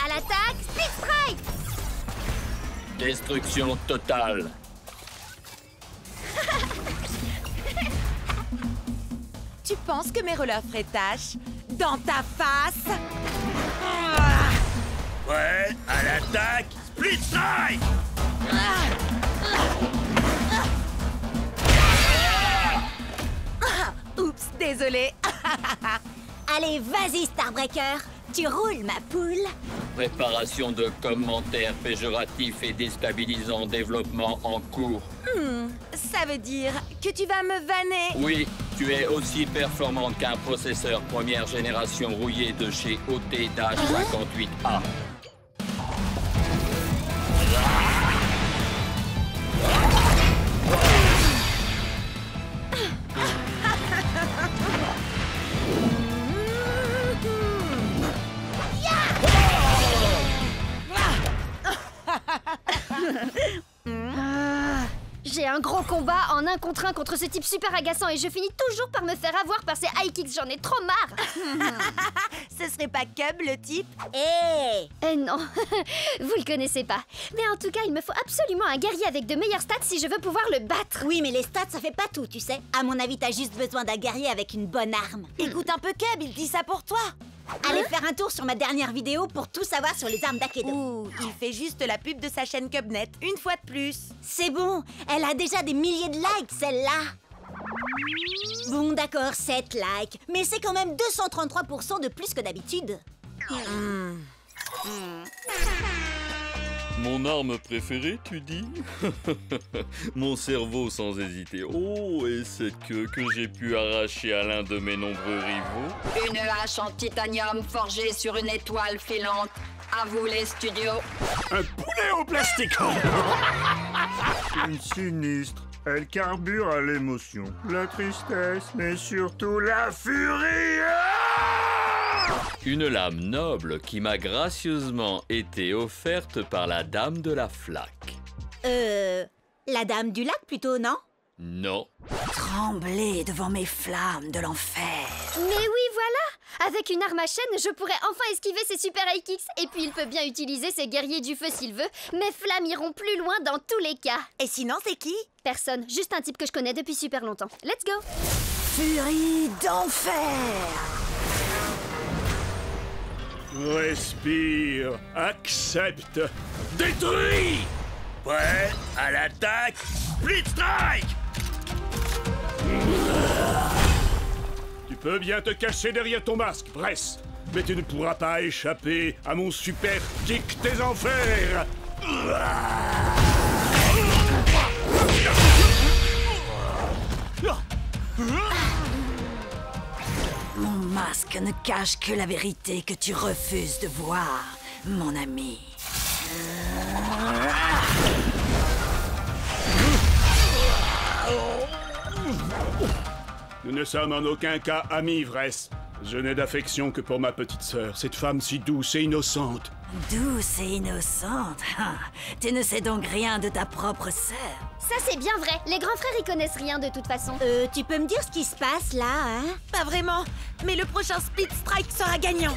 À l'attaque, Split Strike! Destruction totale. Tu penses que mes rollers feraient tâche? Dans ta face? Ouais, à l'attaque, Split Strike! Oups, désolé. Allez, vas-y, Starbreaker! Tu roules, ma poule! Préparation de commentaires péjoratifs et déstabilisants, développement en cours. Ça veut dire que tu vas me vanner. Oui, tu es aussi performante qu'un processeur première génération rouillé de chez OT-58A. J'ai un gros combat en 1 contre 1 contre ce type super agaçant et je finis toujours par me faire avoir par ces high kicks, j'en ai trop marre. Ce serait pas Cub, le type? Eh non, vous le connaissez pas. Mais en tout cas, il me faut absolument un guerrier avec de meilleures stats si je veux pouvoir le battre. Oui, mais les stats, ça fait pas tout, tu sais. À mon avis, t'as juste besoin d'un guerrier avec une bonne arme. Écoute un peu Cub, il dit ça pour toi. Allez faire un tour sur ma dernière vidéo pour tout savoir sur les armes d'Akedo. Ouh, il fait juste la pub de sa chaîne Cubnet, une fois de plus. C'est bon, elle a déjà des milliers de likes, celle-là. Bon, d'accord, 7 likes. Mais c'est quand même 233% de plus que d'habitude. Mon arme préférée, tu dis? Mon cerveau sans hésiter. Oh, et cette queue que j'ai pu arracher à l'un de mes nombreux rivaux. Une hache en titanium forgée sur une étoile filante. À vous les studios. Un poulet en plastique. Une sinistre. Elle carbure à l'émotion, la tristesse, mais surtout la furie. Une lame noble qui m'a gracieusement été offerte par la dame de la flaque. La dame du lac plutôt, non? Non. Trembler devant mes flammes de l'enfer. Mais oui, voilà! Avec une arme à chaîne, je pourrais enfin esquiver ces super high kicks. Et puis il peut bien utiliser ses guerriers du feu s'il veut. Mes flammes iront plus loin dans tous les cas. Et sinon, c'est qui? Personne, juste un type que je connais depuis super longtemps. Let's go! Furie d'enfer. Respire, accepte, détruis. Prêt à l'attaque, Split Strike! Tu peux bien te cacher derrière ton masque, Bress, mais tu ne pourras pas échapper à mon super kick des enfers. Mon masque ne cache que la vérité que tu refuses de voir, mon ami. Nous ne sommes en aucun cas amis, Vress. Je n'ai d'affection que pour ma petite sœur, cette femme si douce et innocente. Douce et innocente. Tu ne sais donc rien de ta propre sœur. Ça c'est bien vrai, les grands frères y connaissent rien de toute façon. Tu peux me dire ce qui se passe là, hein? Pas vraiment, mais le prochain Split Strike sera gagnant.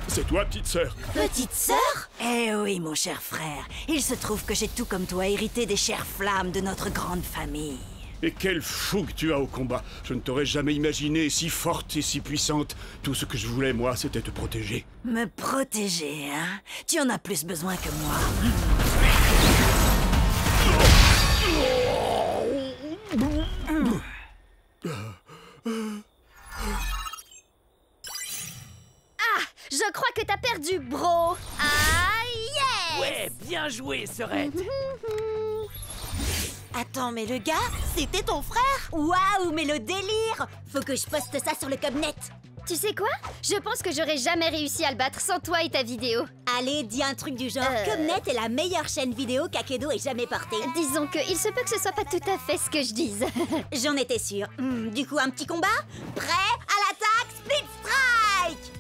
C'est toi, petite sœur. Petite sœur? Eh oui, mon cher frère. Il se trouve que j'ai tout comme toi hérité des chères flammes de notre grande famille. Et quelle fougue tu as au combat. Je ne t'aurais jamais imaginé si forte et si puissante. Tout ce que je voulais, moi, c'était te protéger. Me protéger, hein? Tu en as plus besoin que moi. Je crois que t'as perdu, bro. Ah, yes! Ouais, bien joué, Sorette. Attends, mais le gars, c'était ton frère? Waouh, mais le délire! Faut que je poste ça sur le Cubnet. Tu sais quoi? Je pense que j'aurais jamais réussi à le battre sans toi et ta vidéo. Allez, dis un truc du genre. Cubnet est la meilleure chaîne vidéo qu'Akedo ait jamais portée. Disons qu'il se peut que ce soit pas tout à fait ce que je dise. J'en étais sûre. Du coup, un petit combat? Prêt à l'attaque, Split Strike!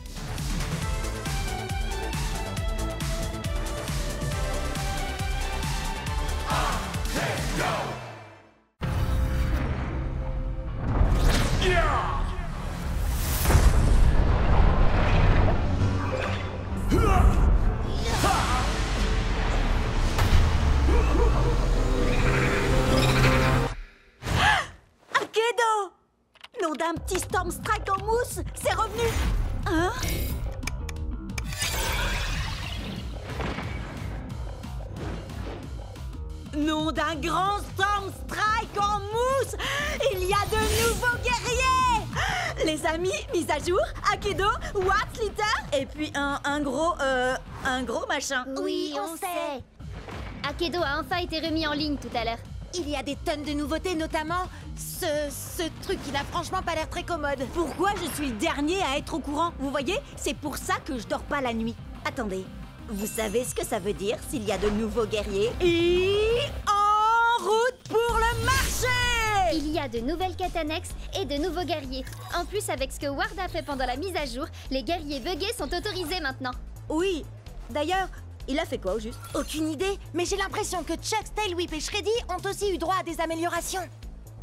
Un petit Storm Strike en mousse, c'est revenu. Hein? Nom d'un grand Storm Strike en mousse! Il y a de nouveaux guerriers! Les amis, mise à jour, Akedo, Watts, Litter, et puis un gros machin. Oui, on sait. Akedo a enfin été remis en ligne tout à l'heure. Il y a des tonnes de nouveautés, notamment ce truc qui n'a franchement pas l'air très commode. Pourquoi je suis le dernier à être au courant? Vous voyez, c'est pour ça que je dors pas la nuit. Attendez, vous savez ce que ça veut dire s'il y a de nouveaux guerriers? Et en route pour le marché! Il y a de nouvelles quêtes annexes et de nouveaux guerriers. En plus, avec ce que Ward a fait pendant la mise à jour, les guerriers buggés sont autorisés maintenant. Oui, d'ailleurs, il a fait quoi au juste? Aucune idée, mais j'ai l'impression que Chuck, Tailwhip et Shreddy ont aussi eu droit à des améliorations.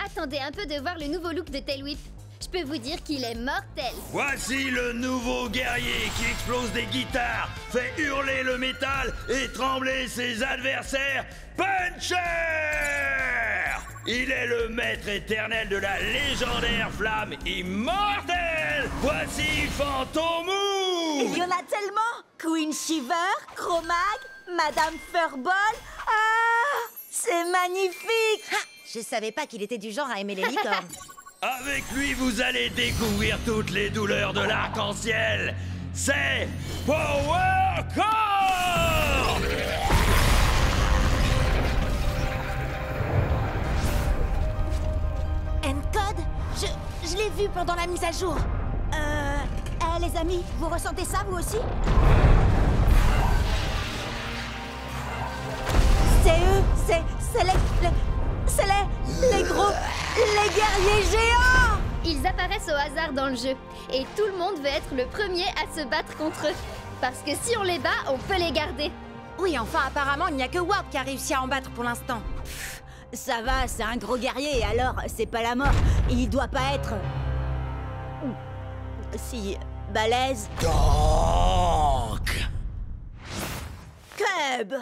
Attendez un peu de voir le nouveau look de Tailwhip. Je peux vous dire qu'il est mortel. Voici le nouveau guerrier qui explose des guitares, fait hurler le métal et trembler ses adversaires, Puncher! Il est le maître éternel de la légendaire flamme immortelle. Voici Fantomou! Il y en a tellement! Queen Shiver, Cro-Mag, Madame Furball. Ah! C'est magnifique! Ah, je savais pas qu'il était du genre à aimer les licornes. Avec lui, vous allez découvrir toutes les douleurs de l'arc-en-ciel. C'est Power Core! N-Code, je l'ai vu pendant la mise à jour. Les amis, vous ressentez ça vous aussi? C'est eux, c'est les gros, les guerriers géants! Ils apparaissent au hasard dans le jeu. Et tout le monde veut être le premier à se battre contre eux. Parce que si on les bat, on peut les garder. Oui, enfin, apparemment, il n'y a que Ward qui a réussi à en battre pour l'instant. Ça va, c'est un gros guerrier, alors c'est pas la mort. Il doit pas être... si... balèze. Donc... Cub!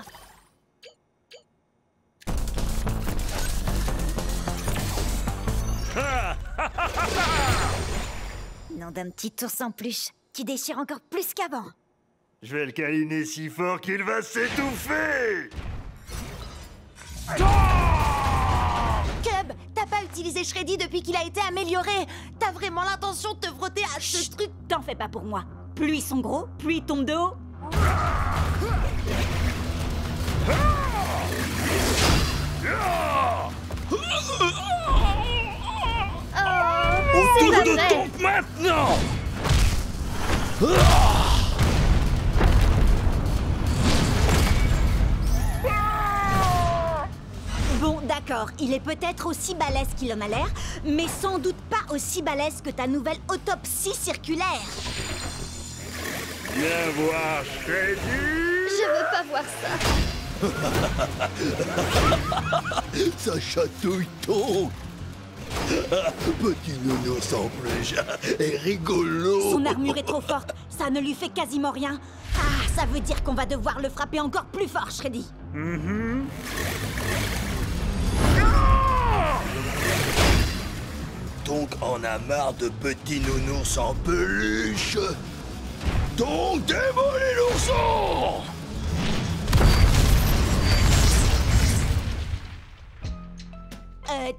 Nom d'un petit ours en peluche qui déchire encore plus qu'avant. Je vais le câliner si fort qu'il va s'étouffer. Cub, t'as pas utilisé Shreddy depuis qu'il a été amélioré. T'as vraiment l'intention de te frotter à ce truc? T'en fais pas pour moi. Plus ils sont gros, plus ils tombent de haut. C'est pas Autour de vrai. tombe maintenant. Bon, d'accord, il est peut-être aussi balèze qu'il en a l'air, mais sans doute pas aussi balèze que ta nouvelle autopsie circulaire. Viens voir Shreddy. Je veux pas voir ça. Ça chatouille donc. Petit nounours en peluche est rigolo. Son armure est trop forte, ça ne lui fait quasiment rien. Ah, ça veut dire qu'on va devoir le frapper encore plus fort, Shreddy. Donc on a marre de petits nounours en peluche. Donc démolis l'ourson.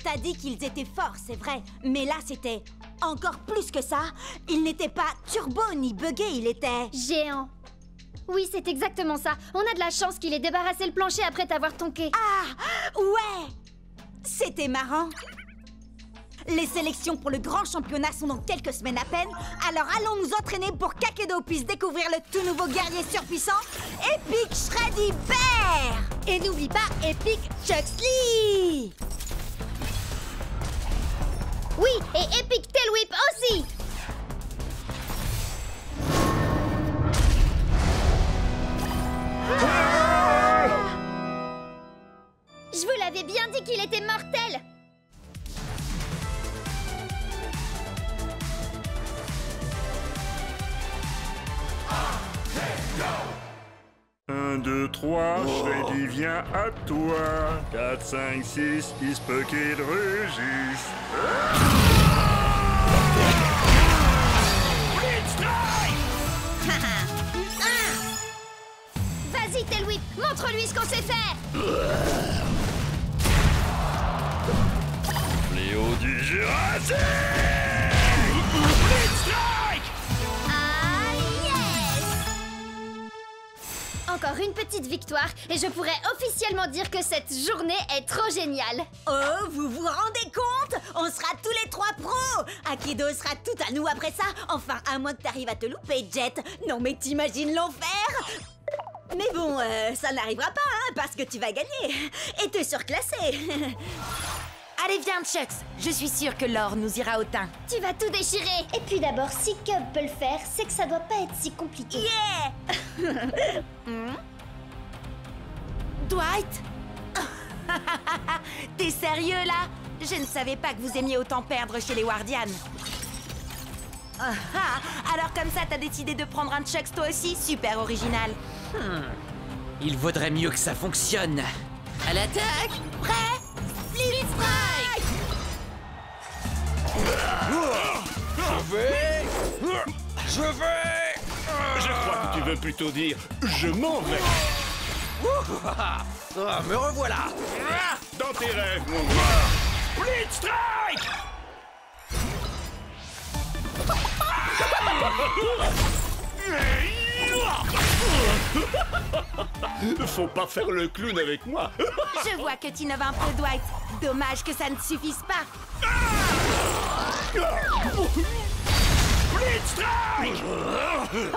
T'as dit qu'ils étaient forts, c'est vrai. Mais là, c'était encore plus que ça. Il n'était pas turbo ni buggé, il était... Géant. Oui, c'est exactement ça. On a de la chance qu'il ait débarrassé le plancher après t'avoir tonké. Ah, ouais. C'était marrant. Les sélections pour le grand championnat sont dans quelques semaines à peine. Alors allons nous entraîner pour qu'Akedo puisse découvrir le tout nouveau guerrier surpuissant, Epic Shreddy Bear. Et n'oublie pas Epic Chuxley. Oui, et Epic Tailwhip aussi. Je vous l'avais bien dit qu'il était mortel. 1, 2, 3, Shreddy vient à toi. 4, 5, 6, il se peut qu'il rugisse. Vas-y, Tail Whip, montre-lui ce qu'on sait faire. Fléau du Jurassique. Ah, yes! Encore une petite victoire et je pourrais officiellement dire que cette journée est trop géniale. Oh, vous vous rendez compte? On sera tous les 3 pros! Akido sera tout à nous après ça. Enfin, à moins que t'arrives à te louper, Jet. Non mais t'imagines l'enfer? Mais bon, ça n'arrivera pas, hein, parce que tu vas gagner. Et t'es surclassé. Allez, viens, Chucks. Je suis sûre que l'or nous ira au teint. Tu vas tout déchirer. Et puis d'abord, si Cub peut le faire, c'est que ça doit pas être si compliqué. Yeah! Dwight? T'es sérieux, là? Je ne savais pas que vous aimiez autant perdre chez les Wardians. Alors comme ça, t'as décidé de prendre un Chucks toi aussi? Super original. Il vaudrait mieux que ça fonctionne. À l'attaque. Prêt? Split Strike! Je vais. Je crois que tu veux plutôt dire « je m'en vais Ah, me revoilà. » Dans tes rêves, mon gars. Split Strike. Faut pas faire le clown avec moi. Je vois que tu innoves un peu, Dwight. Dommage que ça ne suffise pas. Split Strike.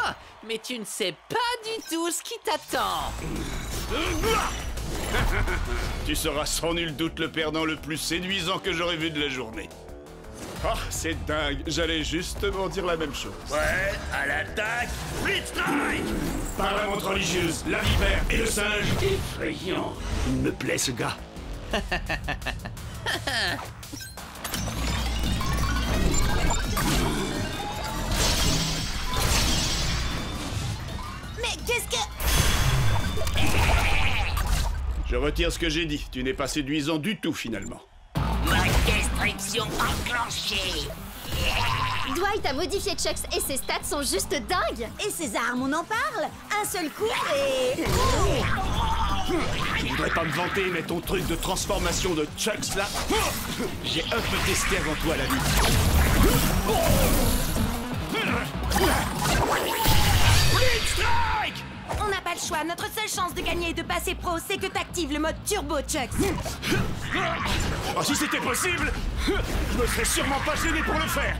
Ah, mais tu ne sais pas du tout ce qui t'attend. Tu seras sans nul doute le perdant le plus séduisant que j'aurais vu de la journée. Ah, c'est dingue. J'allais justement dire la même chose. Ouais, à l'attaque. Split Strike. Par la montre religieuse, la vipère et le singe. Effrayant. Il me plaît, ce gars. Mais qu'est-ce que... Je retire ce que j'ai dit. Tu n'es pas séduisant du tout, finalement. Mode destruction enclenchée. Dwight a modifié Chucks et ses stats sont juste dingues. Et ces armes, on en parle? Un seul coup et... Je voudrais pas me vanter, mais ton truc de transformation de Chucks, là... J'ai un peu testé avant toi, la vie. Split Strike. On n'a pas le choix. Notre seule chance de gagner et de passer pro, c'est que t'actives le mode turbo, Chucks. Oh, si c'était possible, je me serais sûrement pas gêné pour le faire.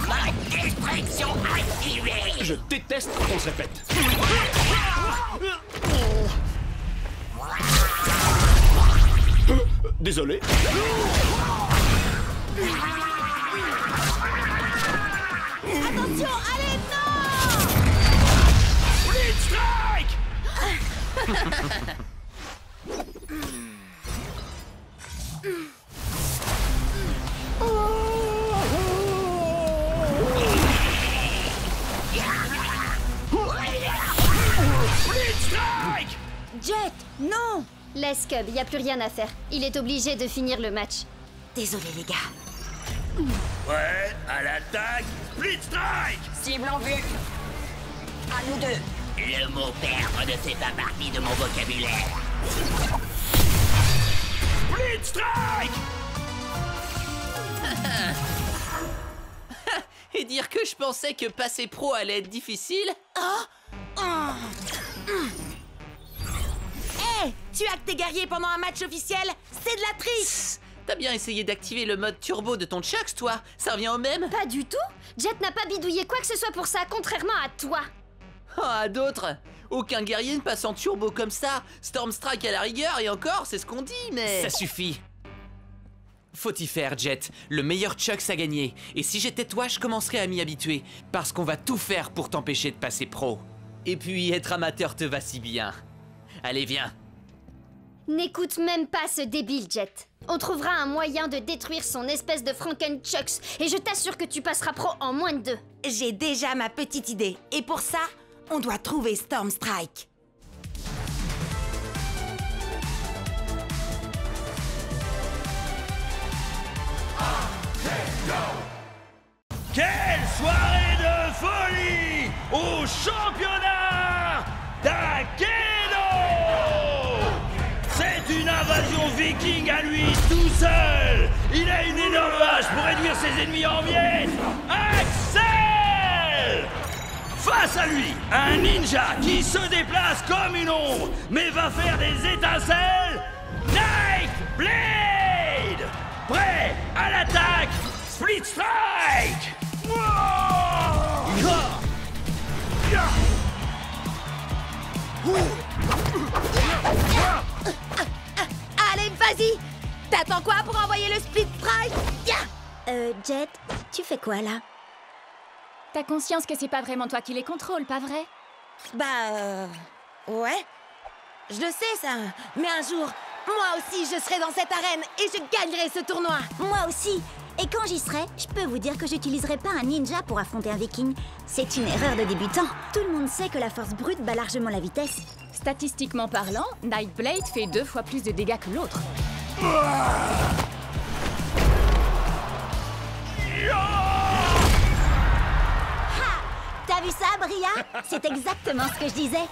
Mode destruction activée. Je déteste quand on se répète. Désolé. Attention, allez, non! Split Strike. Split Strike. Jet, non! Laisse Cub, y a plus rien à faire. Il est obligé de finir le match. Désolé, les gars. Ouais, à l'attaque. Split Strike. Cible en vue. À nous deux. Le mot perdre ne fait pas partie de mon vocabulaire. Split Strike. Et dire que je pensais que passer pro allait être difficile? Hé, tu as que t'es guerrier pendant un match officiel? C'est de la triche. T'as bien essayé d'activer le mode turbo de ton Chucks, toi? Ça revient au même? Pas du tout. Jet n'a pas bidouillé quoi que ce soit pour ça, contrairement à toi. Oh, à d'autres! Aucun guerrier ne passe en turbo comme ça! Storm Strike à la rigueur, et encore, c'est ce qu'on dit, mais... Ça suffit. Faut y faire, Jet. Le meilleur Chucks a gagné. Et si j'étais toi, je commencerais à m'y habituer. Parce qu'on va tout faire pour t'empêcher de passer pro. Et puis, être amateur te va si bien. Allez, viens. N'écoute même pas ce débile, Jet. On trouvera un moyen de détruire son espèce de Franken-Chucks, et je t'assure que tu passeras pro en moins de 2. J'ai déjà ma petite idée. Et pour ça, on doit trouver Storm Strike. Quelle soirée de folie au championnat d'Akedo! C'est une invasion viking à lui tout seul. Il a une énorme hache pour réduire ses ennemis en miettes. Axel! Face à lui, un ninja qui se déplace comme une ombre, mais va faire des étincelles. Night Blade! Prêt à l'attaque! Split Strike! Allez, vas-y! T'attends quoi pour envoyer le Split Strike? Jet, tu fais quoi là? T'as conscience que c'est pas vraiment toi qui les contrôle, pas vrai? Ouais. Je le sais, ça. Mais un jour, moi aussi, je serai dans cette arène et je gagnerai ce tournoi. Moi aussi. Et quand j'y serai, je peux vous dire que j'utiliserai pas un ninja pour affronter un viking. C'est une erreur de débutant. Tout le monde sait que la force brute bat largement la vitesse. Statistiquement parlant, Nightblade fait 2 fois plus de dégâts que l'autre. T'as vu ça, Bria? C'est exactement ce que je disais.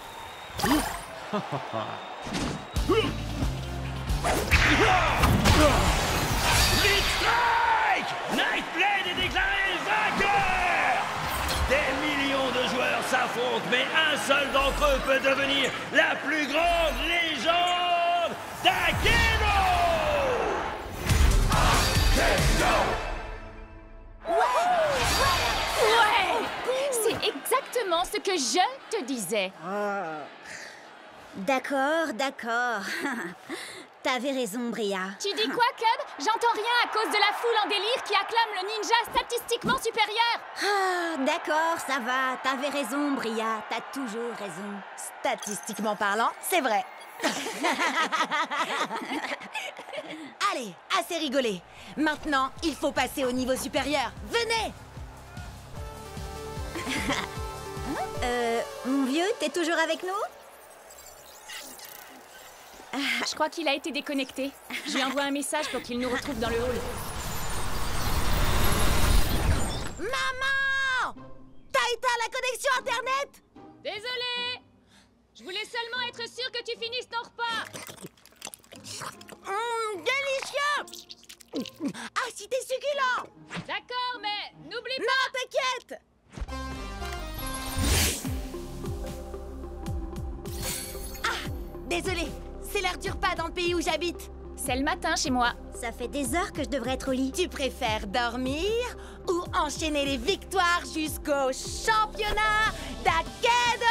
Split Strike! Nightblade est déclaré vainqueur! Des millions de joueurs s'affrontent, mais un seul d'entre eux peut devenir la plus grande légende d'Akedo! Ouais! C'est exactement ce que je te disais. D'accord, d'accord. T'avais raison, Bria. Tu dis quoi, Cub? J'entends rien à cause de la foule en délire qui acclame le ninja statistiquement supérieur. Ah, d'accord, ça va. T'avais raison, Bria. T'as toujours raison. Statistiquement parlant, c'est vrai. Allez, assez rigolé. Maintenant, il faut passer au niveau supérieur. Venez! Mon vieux, t'es toujours avec nous? Je crois qu'il a été déconnecté. Je lui envoie un message pour qu'il nous retrouve dans le hall. Maman! T'as éteint la connexion Internet? Désolée! Je voulais seulement être sûre que tu finisses ton repas. Délicieux! Ah, si t'es succulent! D'accord, mais n'oublie pas... Non, t'inquiète! Ah, désolé, c'est l'heure du repas dans le pays où j'habite. C'est le matin chez moi. Ça fait des heures que je devrais être au lit. Tu préfères dormir ou enchaîner les victoires jusqu'au championnat d'Akedo?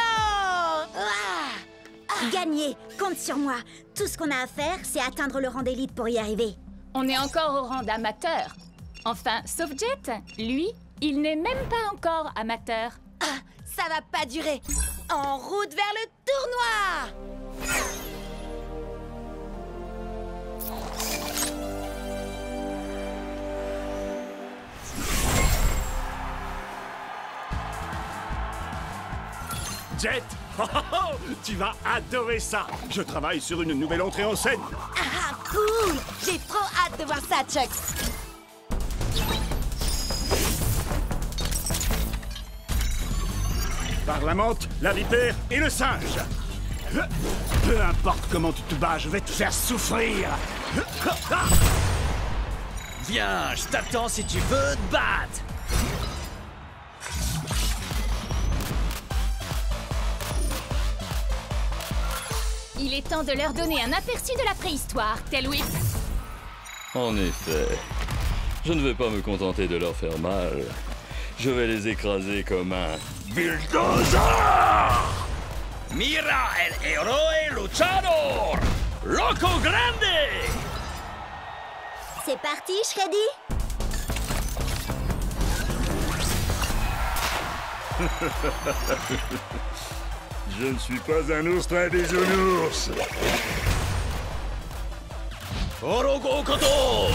Gagner, compte sur moi. Tout ce qu'on a à faire, c'est atteindre le rang d'élite pour y arriver. On est encore au rang d'amateur. Enfin, sauf Jet. Lui, il n'est même pas encore amateur. Ah, ça va pas durer. En route vers le tournoi! Jet, tu vas adorer ça. Je travaille sur une nouvelle entrée en scène. Ah, cool! J'ai trop hâte de voir ça, Chuck. Par la menthe, la vipère et le singe. Peu importe comment tu te bats, je vais te faire souffrir. Viens, je t'attends si tu veux te battre. Il est temps de leur donner un aperçu de la préhistoire, tel Whip. En effet, je ne vais pas me contenter de leur faire mal. Je vais les écraser comme un bulldozer! Mira el héroe luchador! Loco grande! C'est parti, Shreddy? Je ne suis pas un ours très bisounours. Orogo Koto!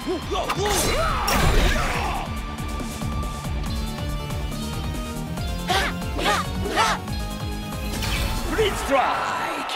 Split Strike!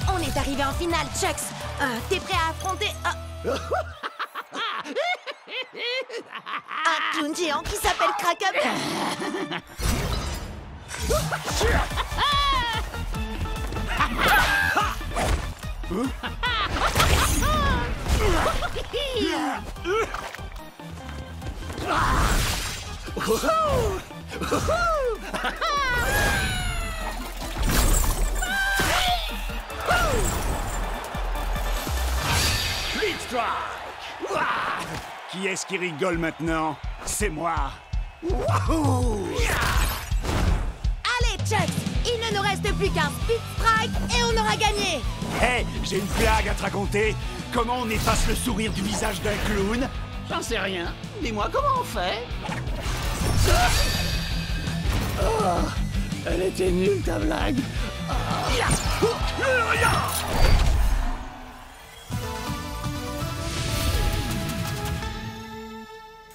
On est arrivé en finale, Chucks. T'es prêt à affronter un clown géant qui s'appelle Kraken? Split Strike! Qui est-ce qui rigole maintenant? C'est moi. Allez, Chucks, il ne nous reste plus qu'un Split Strike et on aura gagné. Hé, j'ai une blague à te raconter. Comment on efface le sourire du visage d'un clown? J'en sais rien. Dis-moi comment on fait. Oh, elle était nulle ta blague.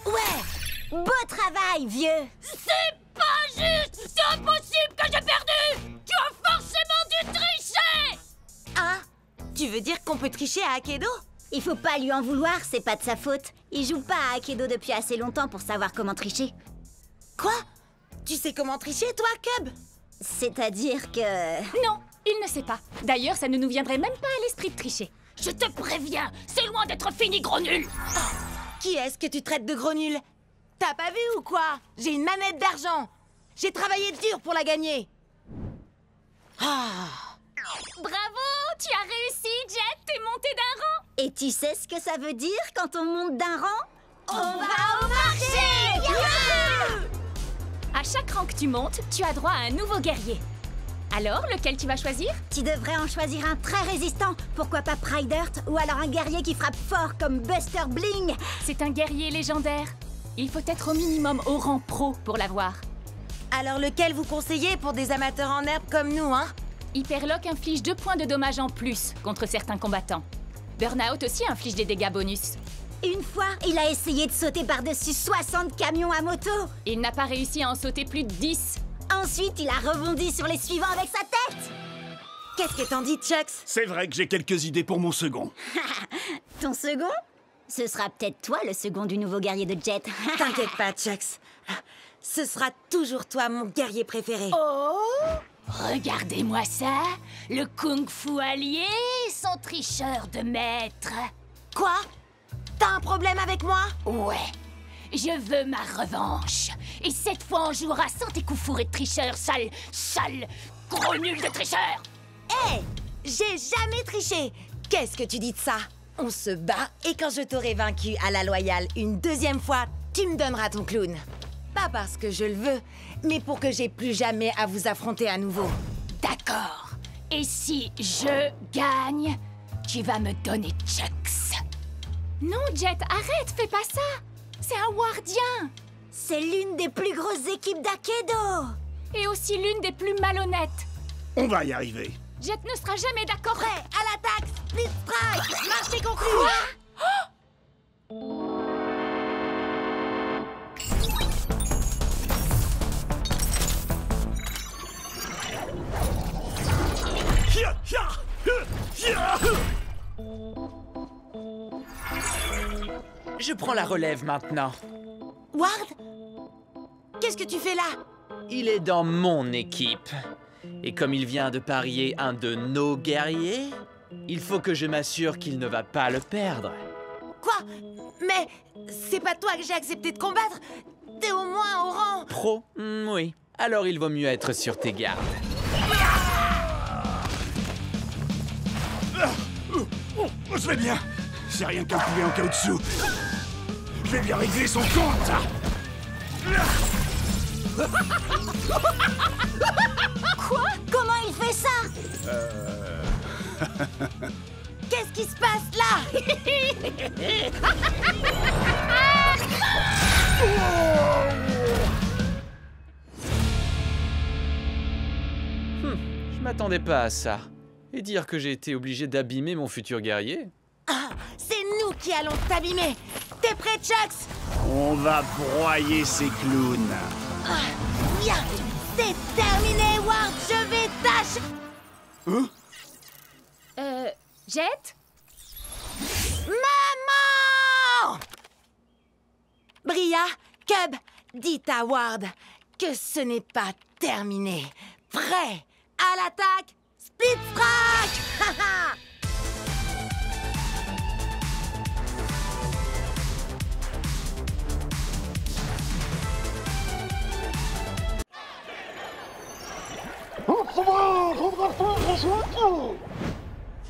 Ouais, beau travail, vieux. C'est pas juste! C'est impossible que j'ai perdu! Tu as forcément dû tricher! Hein? Tu veux dire qu'on peut tricher à Akedo? Il faut pas lui en vouloir, c'est pas de sa faute. Il joue pas à Akedo depuis assez longtemps pour savoir comment tricher. Quoi? Tu sais comment tricher, toi, Cub? C'est-à-dire que... Non, il ne sait pas. D'ailleurs, ça ne nous viendrait même pas à l'esprit de tricher. Je te préviens, c'est loin d'être fini, gros nul! Qui est-ce que tu traites de gros nul? T'as pas vu ou quoi? J'ai une manette d'argent. J'ai travaillé dur pour la gagner. Bravo! Tu as réussi, Jet! T'es monté d'un rang! Et tu sais ce que ça veut dire quand on monte d'un rang? On va au marché! Youhou! À chaque rang que tu montes, tu as droit à un nouveau guerrier. Alors, lequel tu vas choisir? Tu devrais en choisir un très résistant. Pourquoi pas Pride Earth? Ou alors un guerrier qui frappe fort comme Buster Bling. C'est un guerrier légendaire. Il faut être au minimum au rang pro pour l'avoir. Alors lequel vous conseillez pour des amateurs en herbe comme nous, hein? Hyperlock inflige 2 points de dommages en plus contre certains combattants. Burnout aussi inflige des dégâts bonus. Une fois, il a essayé de sauter par-dessus 60 camions à moto. Il n'a pas réussi à en sauter plus de 10. Ensuite, il a rebondi sur les suivants avec sa tête. Qu'est-ce que t'en dis, Chucks? C'est vrai que j'ai quelques idées pour mon second. Ton second? Ce sera peut-être toi le second du nouveau guerrier de Jet. T'inquiète pas, Chucks. Ce sera toujours toi, mon guerrier préféré. Oh! Regardez-moi ça! Le kung-fu allié, son tricheur de maître. Quoi? T'as un problème avec moi? Ouais. Je veux ma revanche. Et cette fois, on jouera sans tes coups fourrés de tricheur, sale, gros nul de tricheur! Hé! J'ai jamais triché! Qu'est-ce que tu dis de ça? On se bat et quand je t'aurai vaincu à la loyale une deuxième fois, tu me donneras ton clown. Pas parce que je le veux, mais pour que j'ai plus jamais à vous affronter à nouveau. D'accord. Et si je gagne, tu vas me donner Chucks. Non, Jet, arrête, fais pas ça. C'est un wardien. C'est l'une des plus grosses équipes d'Akedo. Et aussi l'une des plus malhonnêtes. On va y arriver. Jet ne sera jamais d'accord. Prêt, à l'attaque, Split Strike, marché conclu. Je prends la relève maintenant. Ward? Qu'est-ce que tu fais là? Il est dans mon équipe. Et comme il vient de parier un de nos guerriers, il faut que je m'assure qu'il ne va pas le perdre. Quoi? Mais c'est pas toi que j'ai accepté de combattre? T'es au moins au rang... Pro? Oui. Alors il vaut mieux être sur tes gardes. Ah! Oh, je vais bien. C'est rien qu'un poulet en caoutchouc. Je vais bien régler son compte. Quoi? Comment il fait ça? Qu'est-ce qui se passe là? Je m'attendais pas à ça. Et dire que j'ai été obligé d'abîmer mon futur guerrier? Ah, c'est nous qui allons t'abîmer. T'es prêt, Chucks? On va broyer ces clowns. Ah, bien. C'est terminé, Ward. Je vais tâcher. Jet? Maman! Bria, Cub, dites à Ward que ce n'est pas terminé. Prêt à l'attaque, Split Strike!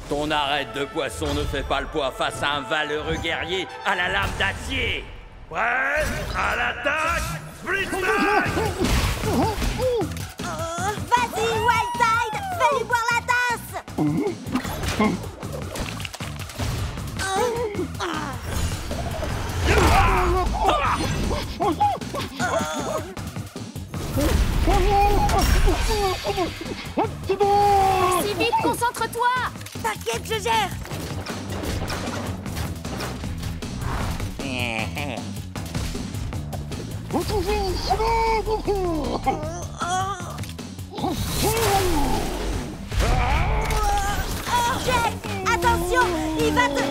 Ton arête de poisson ne fait pas le poids face à un valeureux guerrier à la lame d'acier. Prêt à l'attaque, Split Strike! Vas-y, Wild Tide, fais-lui boire la tasse. Si vite, concentre-toi! T'inquiète, je gère. Jet, attention, il va te...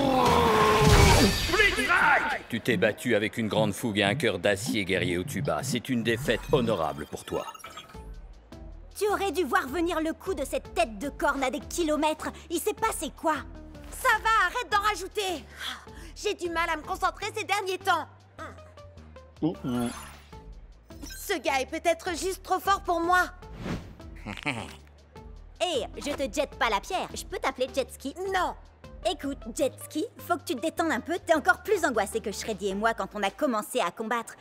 Tu t'es battu avec une grande fougue et un cœur d'acier, guerrier au tuba. C'est une défaite honorable pour toi. Tu aurais dû voir venir le coup de cette tête de corne à des kilomètres. Il s'est passé quoi? Ça va, arrête d'en rajouter. J'ai du mal à me concentrer ces derniers temps. Ce gars est peut-être juste trop fort pour moi. Hé, je te jette pas la pierre. Je peux t'appeler Jetski? Non. Écoute, Jetski, faut que tu te détendes un peu. T'es encore plus angoissé que Shreddy et moi quand on a commencé à combattre.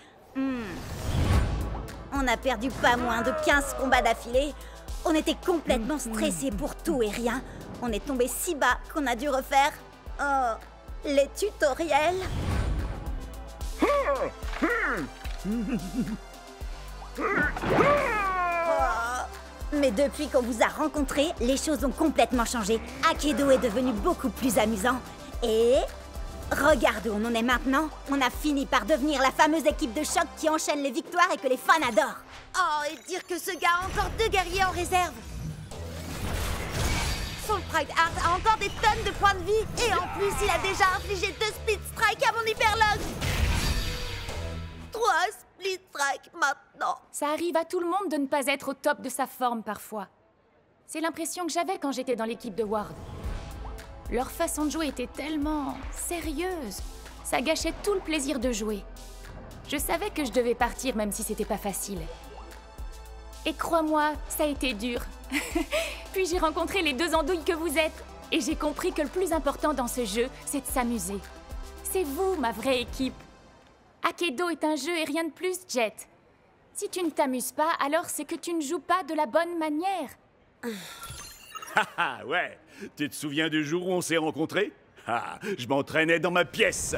On a perdu pas moins de 15 combats d'affilée. On était complètement stressés pour tout et rien. On est tombé si bas qu'on a dû refaire... les tutoriels. Mais depuis qu'on vous a rencontrés, les choses ont complètement changé. Akedo est devenu beaucoup plus amusant. Et... regarde où on en est maintenant. On a fini par devenir la fameuse équipe de choc qui enchaîne les victoires et que les fans adorent. Oh, et dire que ce gars a encore 2 guerriers en réserve. Son Pride Heart a encore des tonnes de points de vie. Et en plus, il a déjà infligé 2 Split Strike à mon Hyperlog. 3 Split Strike maintenant. Ça arrive à tout le monde de ne pas être au top de sa forme parfois. C'est l'impression que j'avais quand j'étais dans l'équipe de Ward. Leur façon de jouer était tellement sérieuse. Ça gâchait tout le plaisir de jouer. Je savais que je devais partir même si c'était pas facile. Et crois-moi, ça a été dur. Puis j'ai rencontré les 2 andouilles que vous êtes. Et j'ai compris que le plus important dans ce jeu, c'est de s'amuser. C'est vous, ma vraie équipe. Akedo est un jeu et rien de plus, Jet. Si tu ne t'amuses pas, alors c'est que tu ne joues pas de la bonne manière. Haha, ouais. Tu te souviens du jour où on s'est rencontrés? Ah, je m'entraînais dans ma pièce.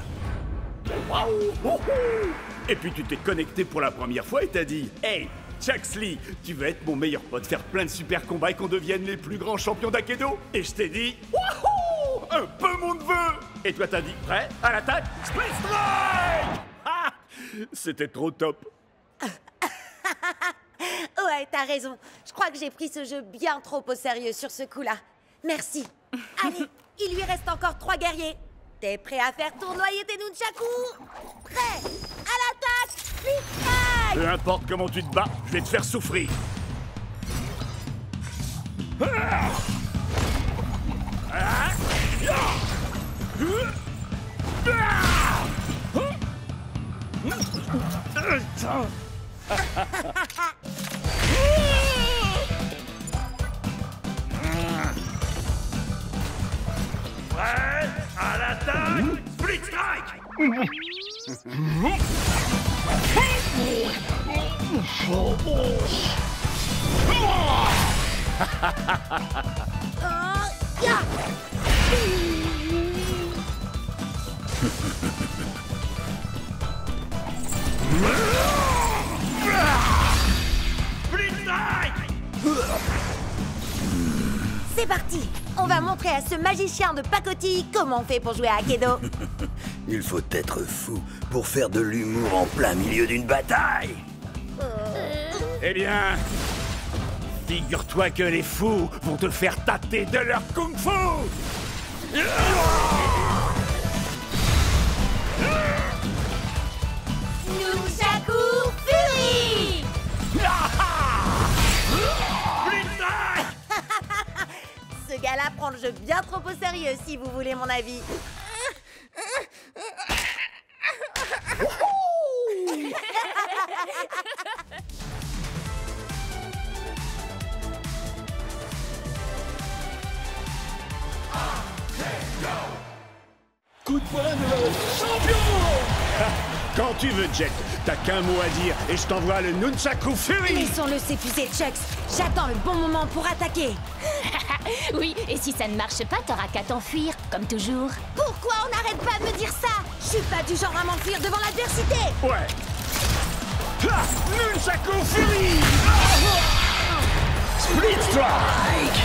Et puis tu t'es connecté pour la première fois et t'as dit « Hey, Chuxley, tu veux être mon meilleur pote, faire plein de super combats et qu'on devienne les plus grands champions d'Akedo ?» Et je t'ai dit « Wouhou, un peu mon neveu !» Et toi t'as dit « Prêt à l'attaque, Split Strike !» Ah, c'était trop top. Ouais, t'as raison. Je crois que j'ai pris ce jeu bien trop au sérieux sur ce coup-là. Merci. Allez, il lui reste encore 3 guerriers. T'es prêt à faire tournoyer tes nunchakus? Prêt à l'attaque, Split Strike! Peu importe comment tu te bats, je vais te faire souffrir. Prêt l'attaque! Split Strike! Split Strike! C'est parti! On va montrer à ce magicien de pacotille comment on fait pour jouer à Akedo. Il faut être fou pour faire de l'humour en plein milieu d'une bataille. Eh bien, figure-toi que les fous vont te faire tâter de leur kung-fu. Nunchaku Fury! Ce gars-là prend le jeu bien trop au sérieux, si vous voulez mon avis. Coup de poing de champion. Quand tu veux, Jet, t'as qu'un mot à dire et je t'envoie le Nunchaku Fury. Laissons-le s'épuiser, Chucks. J'attends le bon moment pour attaquer. Oui, et si ça ne marche pas, t'auras qu'à t'enfuir, comme toujours. Pourquoi on n'arrête pas de me dire ça? Je suis pas du genre à m'enfuir devant l'adversité. Ouais. Ha! Nunchaku Fury. Split Strike.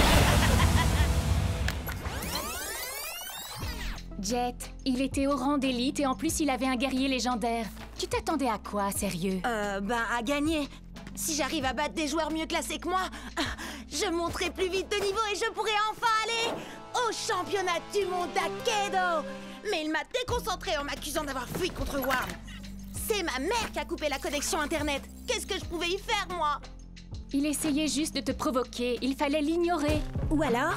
Jet, il était au rang d'élite et en plus il avait un guerrier légendaire. Tu t'attendais à quoi, sérieux? À gagner. Si j'arrive à battre des joueurs mieux classés que moi, je monterai plus vite de niveau et je pourrai enfin aller au championnat du monde d'Akedo. Mais il m'a déconcentré en m'accusant d'avoir fui contre Ward. C'est ma mère qui a coupé la connexion internet. Qu'est-ce que je pouvais y faire, moi? Il essayait juste de te provoquer, il fallait l'ignorer. Ou alors,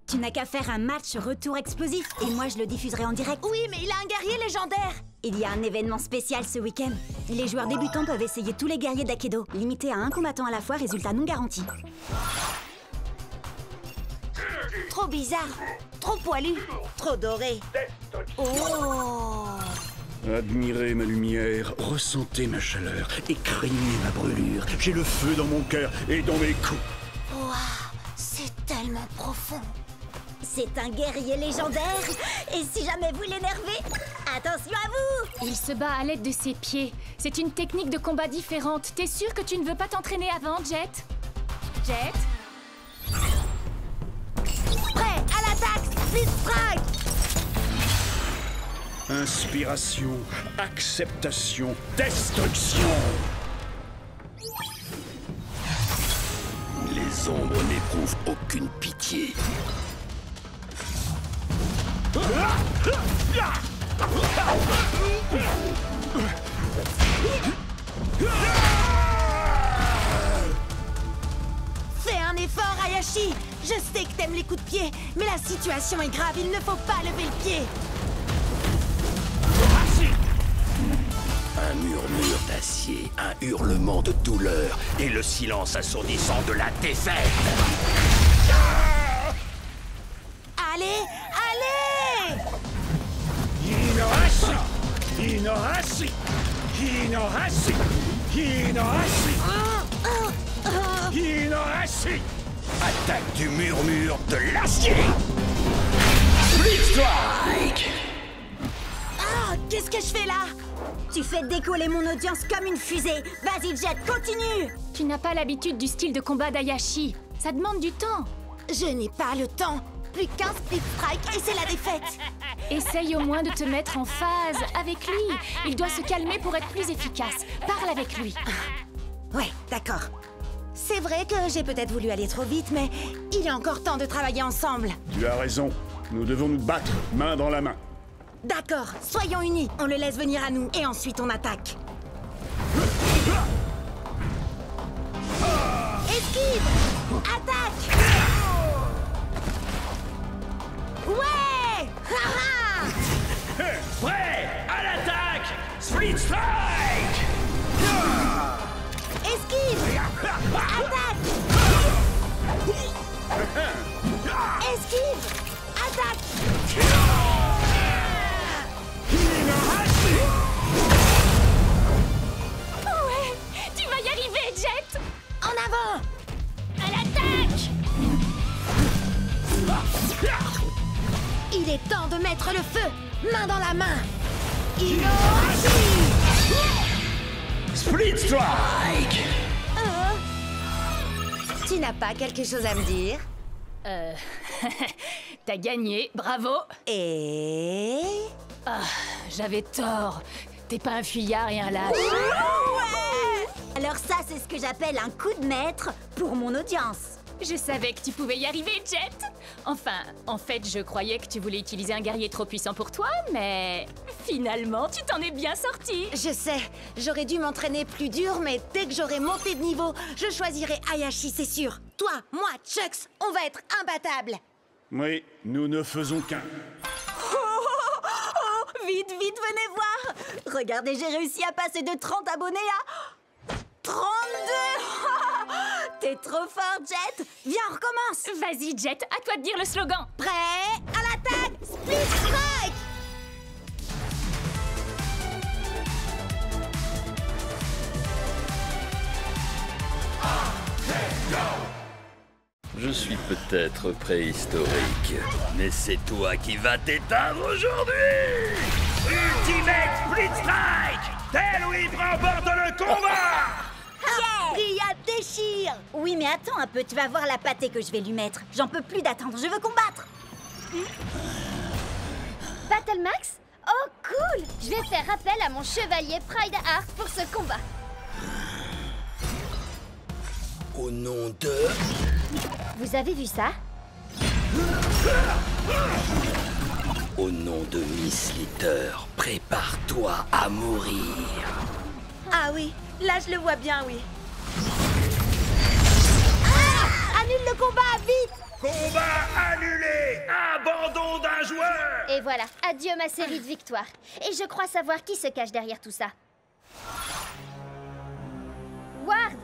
tu n'as qu'à faire un match retour explosif et moi je le diffuserai en direct. Oui, mais il a un guerrier légendaire. Il y a un événement spécial ce week-end. Les joueurs débutants peuvent essayer tous les guerriers d'Akedo, limité à un combattant à la fois, résultat non garanti. Trop bizarre, trop poilu, trop doré. Oh! Admirez ma lumière, ressentez ma chaleur et craignez ma brûlure. J'ai le feu dans mon cœur et dans mes coups. Waouh, c'est tellement profond. C'est un guerrier légendaire. Et si jamais vous l'énervez, attention à vous! Il se bat à l'aide de ses pieds. C'est une technique de combat différente. T'es sûr que tu ne veux pas t'entraîner avant, Jet? Jet? Prêt à l'attaque, Split Strike! Inspiration, acceptation, destruction. Les ombres n'éprouvent aucune pitié. Fais un effort, Hayashi. Je sais que t'aimes les coups de pied, mais la situation est grave, il ne faut pas lever le pied. Un murmure d'acier, un hurlement de douleur et le silence assourdissant de la défaite. Allez, allez! Hinohashi! Hinohashi! Hinohashi! Hinohashi! Hinohashi! Attaque du murmure de l'acier. Split Strike! Ah, qu'est-ce que je fais là? Tu fais décoller mon audience comme une fusée. Vas-y, Jet, continue! Tu n'as pas l'habitude du style de combat d'Hayashi. Ça demande du temps. Je n'ai pas le temps. Plus qu'un Split Strike et c'est la défaite. Essaye au moins de te mettre en phase avec lui. Il doit se calmer pour être plus efficace. Parle avec lui. Ouais, d'accord. C'est vrai que j'ai peut-être voulu aller trop vite, mais il est encore temps de travailler ensemble. Tu as raison. Nous devons nous battre, main dans la main. D'accord, soyons unis. On le laisse venir à nous et ensuite on attaque. Esquive! Attaque! Ouais! Prêt à l'attaque! Split Strike! Esquive! Attaque! Esquive! Attaque! Il est temps de mettre le feu, main dans la main. Split Strike! Tu n'as pas quelque chose à me dire? T'as gagné, bravo. Et... Ah, j'avais tort. T'es pas un fuyard et un lâche. Ouais! Alors ça, c'est ce que j'appelle un coup de maître pour mon audience. Je savais que tu pouvais y arriver, Jet. Enfin, en fait, je croyais que tu voulais utiliser un guerrier trop puissant pour toi, mais finalement, tu t'en es bien sorti. Je sais, j'aurais dû m'entraîner plus dur, mais dès que j'aurai monté de niveau, je choisirai Hayashi, c'est sûr. Toi, moi, Chucks, on va être imbattables. Oui, nous ne faisons qu'un. Vite, vite, venez voir. Regardez, j'ai réussi à passer de 30 abonnés à 32. T'es trop fort, Jet. Viens, on recommence. Vas-y, Jet, à toi de dire le slogan. Prêt? À l'attaque! Split Strike! Je suis peut-être préhistorique, mais c'est toi qui vas t'éteindre aujourd'hui! Ultimate Split Strike! Tailwhip remporte le combat! Ria déchire. Oui, mais attends un peu, tu vas voir la pâtée que je vais lui mettre. J'en peux plus d'attendre, je veux combattre. Battle Max? Oh, cool! Je vais faire appel à mon chevalier Pride Heart pour ce combat. Au nom de... Vous avez vu ça? Au nom de Miss Litter, prépare-toi à mourir. Ah oui, là je le vois bien, oui. Annule le combat, vite! Combat annulé! Abandon d'un joueur! Et voilà, adieu ma série de victoires. Et je crois savoir qui se cache derrière tout ça. Ward!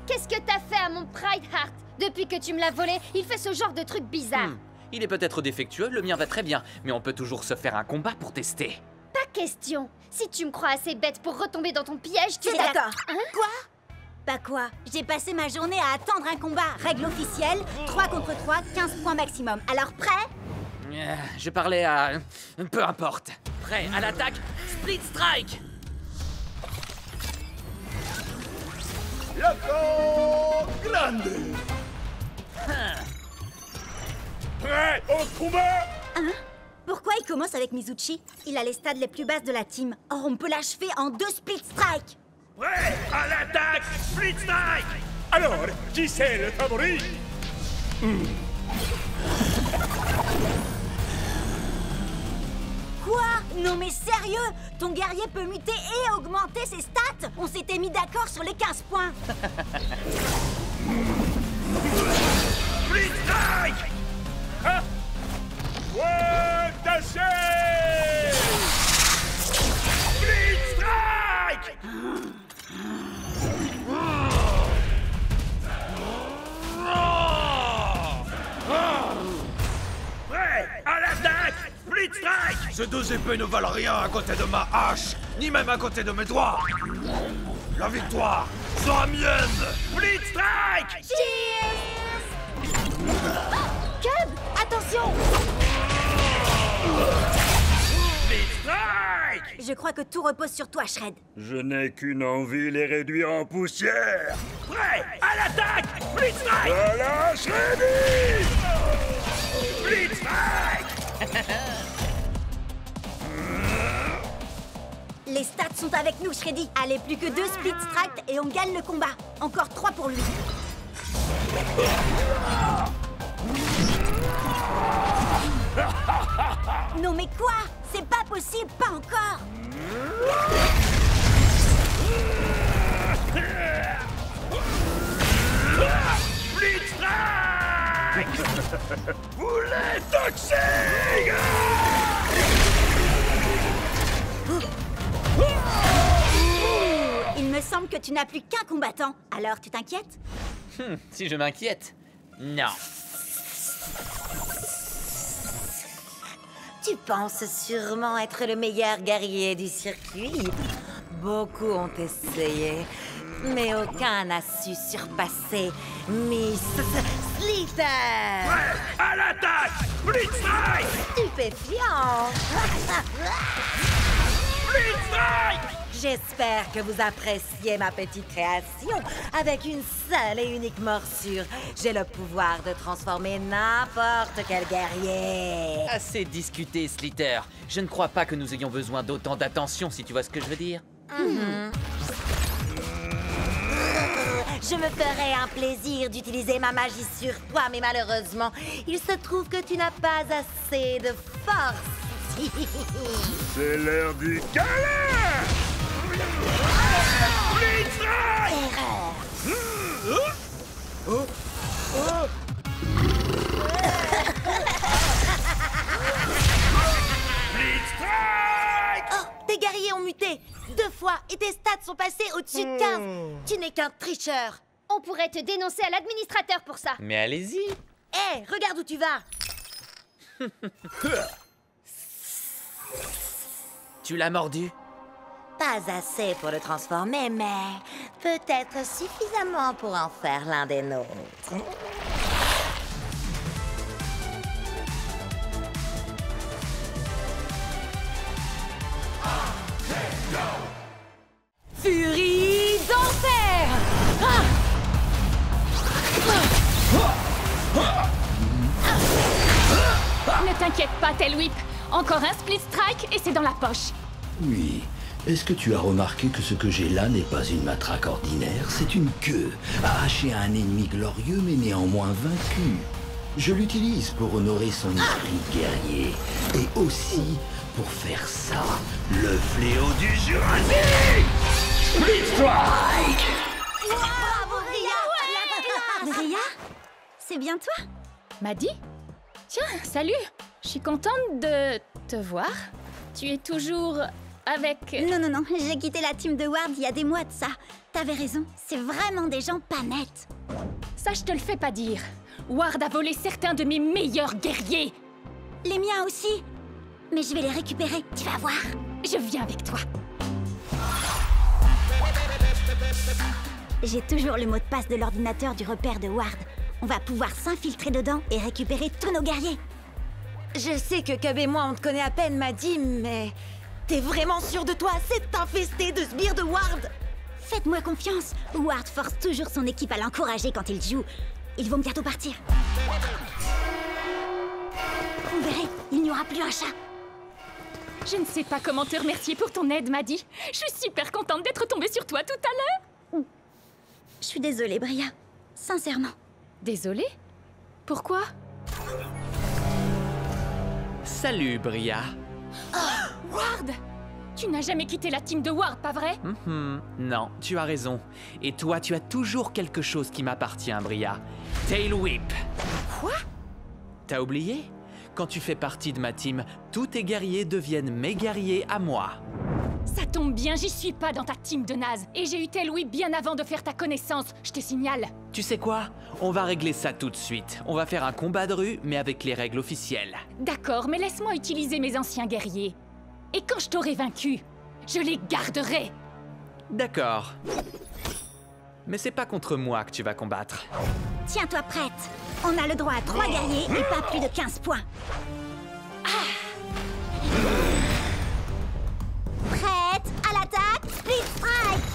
Qu'est-ce que t'as fait à mon Pride Heart? Depuis que tu me l'as volé, il fait ce genre de truc bizarre. Il est peut-être défectueux, le mien va très bien, mais on peut toujours se faire un combat pour tester. Pas question. Si tu me crois assez bête pour retomber dans ton piège, tu C'est es d'accord. Hein? Quoi? Bah quoi? J'ai passé ma journée à attendre un combat. Règle officielle, 3 contre 3, 15 points maximum. Alors prêt? Je parlais à... peu importe. Prêt à l'attaque, Split Strike! Yako Grande! Prêt au combat? Hein? Pourquoi il commence avec Mizuchi? Il a les stades les plus basses de la team. Or, on peut l'achever en 2 Split Strike. Prêt à l'attaque! Split Strike! Alors, qui c'est le favori? Quoi? Non mais sérieux? Ton guerrier peut muter et augmenter ses stats? On s'était mis d'accord sur les 15 points. Split Strike! Hein? Ouais, tâchez! Split Strike! Prêt à l'attaque! Split Strike! Ces deux épées ne valent rien à côté de ma hache, ni même à côté de mes doigts. La victoire sera mienne! Split Strike! Cub, attention! Split Strike! Je crois que tout repose sur toi, Shred. Je n'ai qu'une envie, les réduire en poussière. Prêt à l'attaque! Split Strike! Voilà, Shreddy! Split Strike! Les stats sont avec nous, Shreddy. Allez, plus que 2 Split Strike et on gagne le combat. Encore 3 pour lui. Non mais quoi? C'est pas possible, pas encore. Split Strike! Boulet toxique! Il me semble que tu n'as plus qu'un combattant. Alors, tu t'inquiètes? Si je m'inquiète? Non. Tu penses sûrement être le meilleur guerrier du circuit. Beaucoup ont essayé, mais aucun n'a su surpasser Miss Slither! Ouais, à l'attaque! Blitz Strike! Stupéfiant! Blitz Strike! J'espère que vous appréciez ma petite création. Avec une seule et unique morsure, j'ai le pouvoir de transformer n'importe quel guerrier. Assez discuté, Slither. Je ne crois pas que nous ayons besoin d'autant d'attention, si tu vois ce que je veux dire. Je me ferais un plaisir d'utiliser ma magie sur toi, mais malheureusement, il se trouve que tu n'as pas assez de force. C'est l'heure du câlin! Blitz Strike! Erreur. Blitz Strike! Oh, tes guerriers ont muté 2 fois et tes stats sont passés au-dessus de 15. Tu n'es qu'un tricheur. On pourrait te dénoncer à l'administrateur pour ça. Mais allez-y. Hé, regarde où tu vas. Tu l'as mordu? Pas assez pour le transformer, mais peut-être suffisamment pour en faire l'un des nôtres. Furie d'enfer! Ne t'inquiète pas, Tailwhip. Encore un split strike et c'est dans la poche. Oui. Est-ce que tu as remarqué que ce que j'ai là n'est pas une matraque ordinaire? C'est une queue, arrachée à un ennemi glorieux mais néanmoins vaincu. Je l'utilise pour honorer son esprit guerrier. Et aussi pour faire ça. Le fléau du Jurassique! Split Strike! Bravo, Bria! Bria? C'est bien toi? Maddie? Tiens, salut! Je suis contente de te voir. Tu es toujours avec... Non, j'ai quitté la team de Ward il y a des mois de ça. T'avais raison, c'est vraiment des gens pas nets. Ça, je te le fais pas dire. Ward a volé certains de mes meilleurs guerriers. Les miens aussi. Mais je vais les récupérer, tu vas voir. Je viens avec toi. J'ai toujours le mot de passe de l'ordinateur du repère de Ward. On va pouvoir s'infiltrer dedans et récupérer tous nos guerriers. Je sais que Cub et moi, on te connaît à peine, Maddie, mais... T'es vraiment sûr de toi? C'est infesté de sbires de Ward! Faites-moi confiance. Ward force toujours son équipe à l'encourager quand il joue. Ils vont bientôt partir. Vous verrez, il n'y aura plus un chat. Je ne sais pas comment te remercier pour ton aide, Maddie. Je suis super contente d'être tombée sur toi tout à l'heure. Je suis désolée, Bria. Sincèrement. Désolée? Pourquoi? Salut, Bria. Oh, Ward! Tu n'as jamais quitté la team de Ward, pas vrai? Non, tu as raison. Et toi, tu as toujours quelque chose qui m'appartient, Bria. Tailwhip. Quoi? T'as oublié? Quand tu fais partie de ma team, tous tes guerriers deviennent mes guerriers à moi. Ça tombe bien, j'y suis pas dans ta team de naze. Et j'ai eu Tailwhip bien avant de faire ta connaissance, je te signale. Tu sais quoi? On va régler ça tout de suite. On va faire un combat de rue, mais avec les règles officielles. D'accord, mais laisse-moi utiliser mes anciens guerriers. Et quand je t'aurai vaincu, je les garderai. D'accord. Mais c'est pas contre moi que tu vas combattre. Tiens-toi prête. On a le droit à 3 guerriers et pas plus de 15 points. Prête à l'attaque, Split Strike.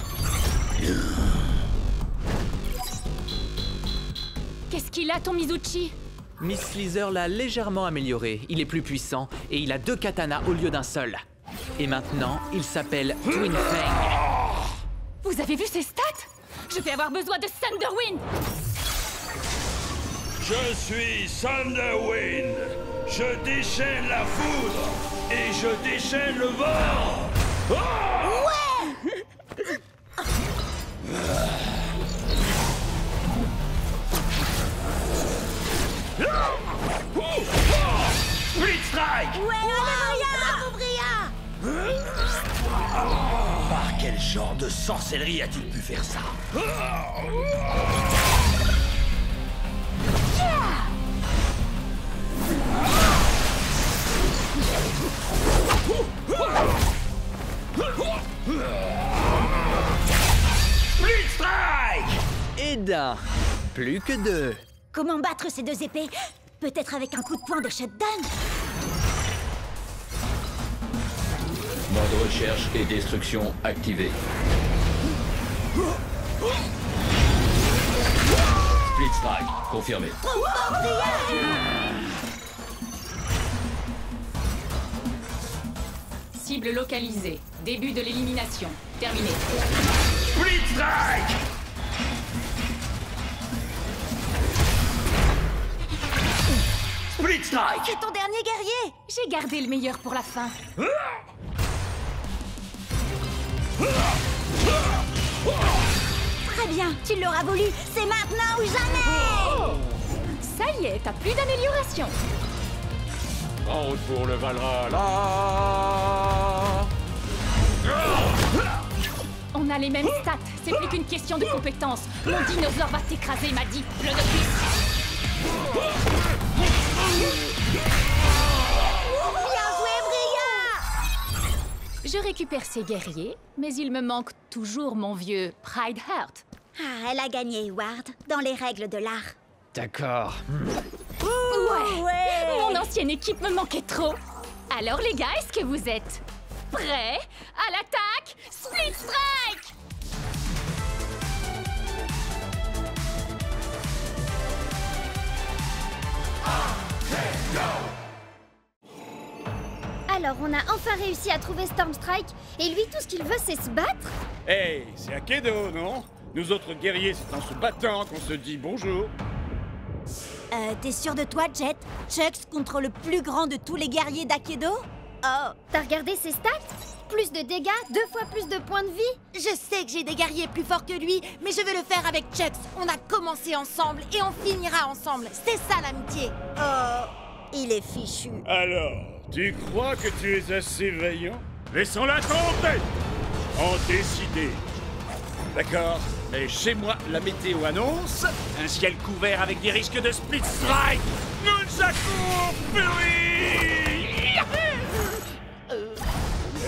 Qu'est-ce qu'il a, ton Mizuchi? Miss Slither l'a légèrement amélioré. Il est plus puissant et il a 2 katanas au lieu d'un seul. Et maintenant, il s'appelle Twin Fang. Vous avez vu ses stats? Je vais avoir besoin de Thunderwind. Je suis Thunderwind. Je déchaîne la foudre et je déchaîne le vent. Split Strike! Bravo, Bria! Par quel genre de sorcellerie a-t-il pu faire ça? Split Strike! Et d'un, plus que 2. Comment battre ces deux épées? Peut-être avec un coup de poing de shutdown? Mode recherche et destruction activé. Split strike, confirmé. Cible localisée. Début de l'élimination. Terminé. Split strike! Split strike! C'est ton dernier guerrier! J'ai gardé le meilleur pour la fin. Très bien, tu l'auras voulu. C'est maintenant ou jamais! Ça y est, t'as plus d'amélioration. En route pour le Valhalla. On a les mêmes stats, c'est plus qu'une question de compétence. Mon dinosaure va t'écraser, m'a dit le novice. Bien joué, Bria! Je récupère ces guerriers, mais il me manque toujours mon vieux Pride Heart. Ah, elle a gagné, Ward, dans les règles de l'art. D'accord. Ouais. Mon ancienne équipe me manquait trop. Alors les gars, est-ce que vous êtes prêts à l'attaque? Split Strike! Alors, on a enfin réussi à trouver Stormstrike, et lui, tout ce qu'il veut, c'est se battre? Hey, c'est Akedo, non? Nous autres guerriers, c'est en se battant qu'on se dit bonjour. T'es sûr de toi, Jet? Chucks contre le plus grand de tous les guerriers d'Akedo? Oh, t'as regardé ses stats? Plus de dégâts, 2 fois plus de points de vie? Je sais que j'ai des guerriers plus forts que lui, mais je vais le faire avec Chucks. On a commencé ensemble et on finira ensemble. C'est ça l'amitié. Oh, il est fichu. Alors, tu crois que tu es assez vaillant? Laissons-la tomber! En décider. D'accord, mais chez moi, la météo annonce un ciel couvert avec des risques de split strike. Nunchaku Fury!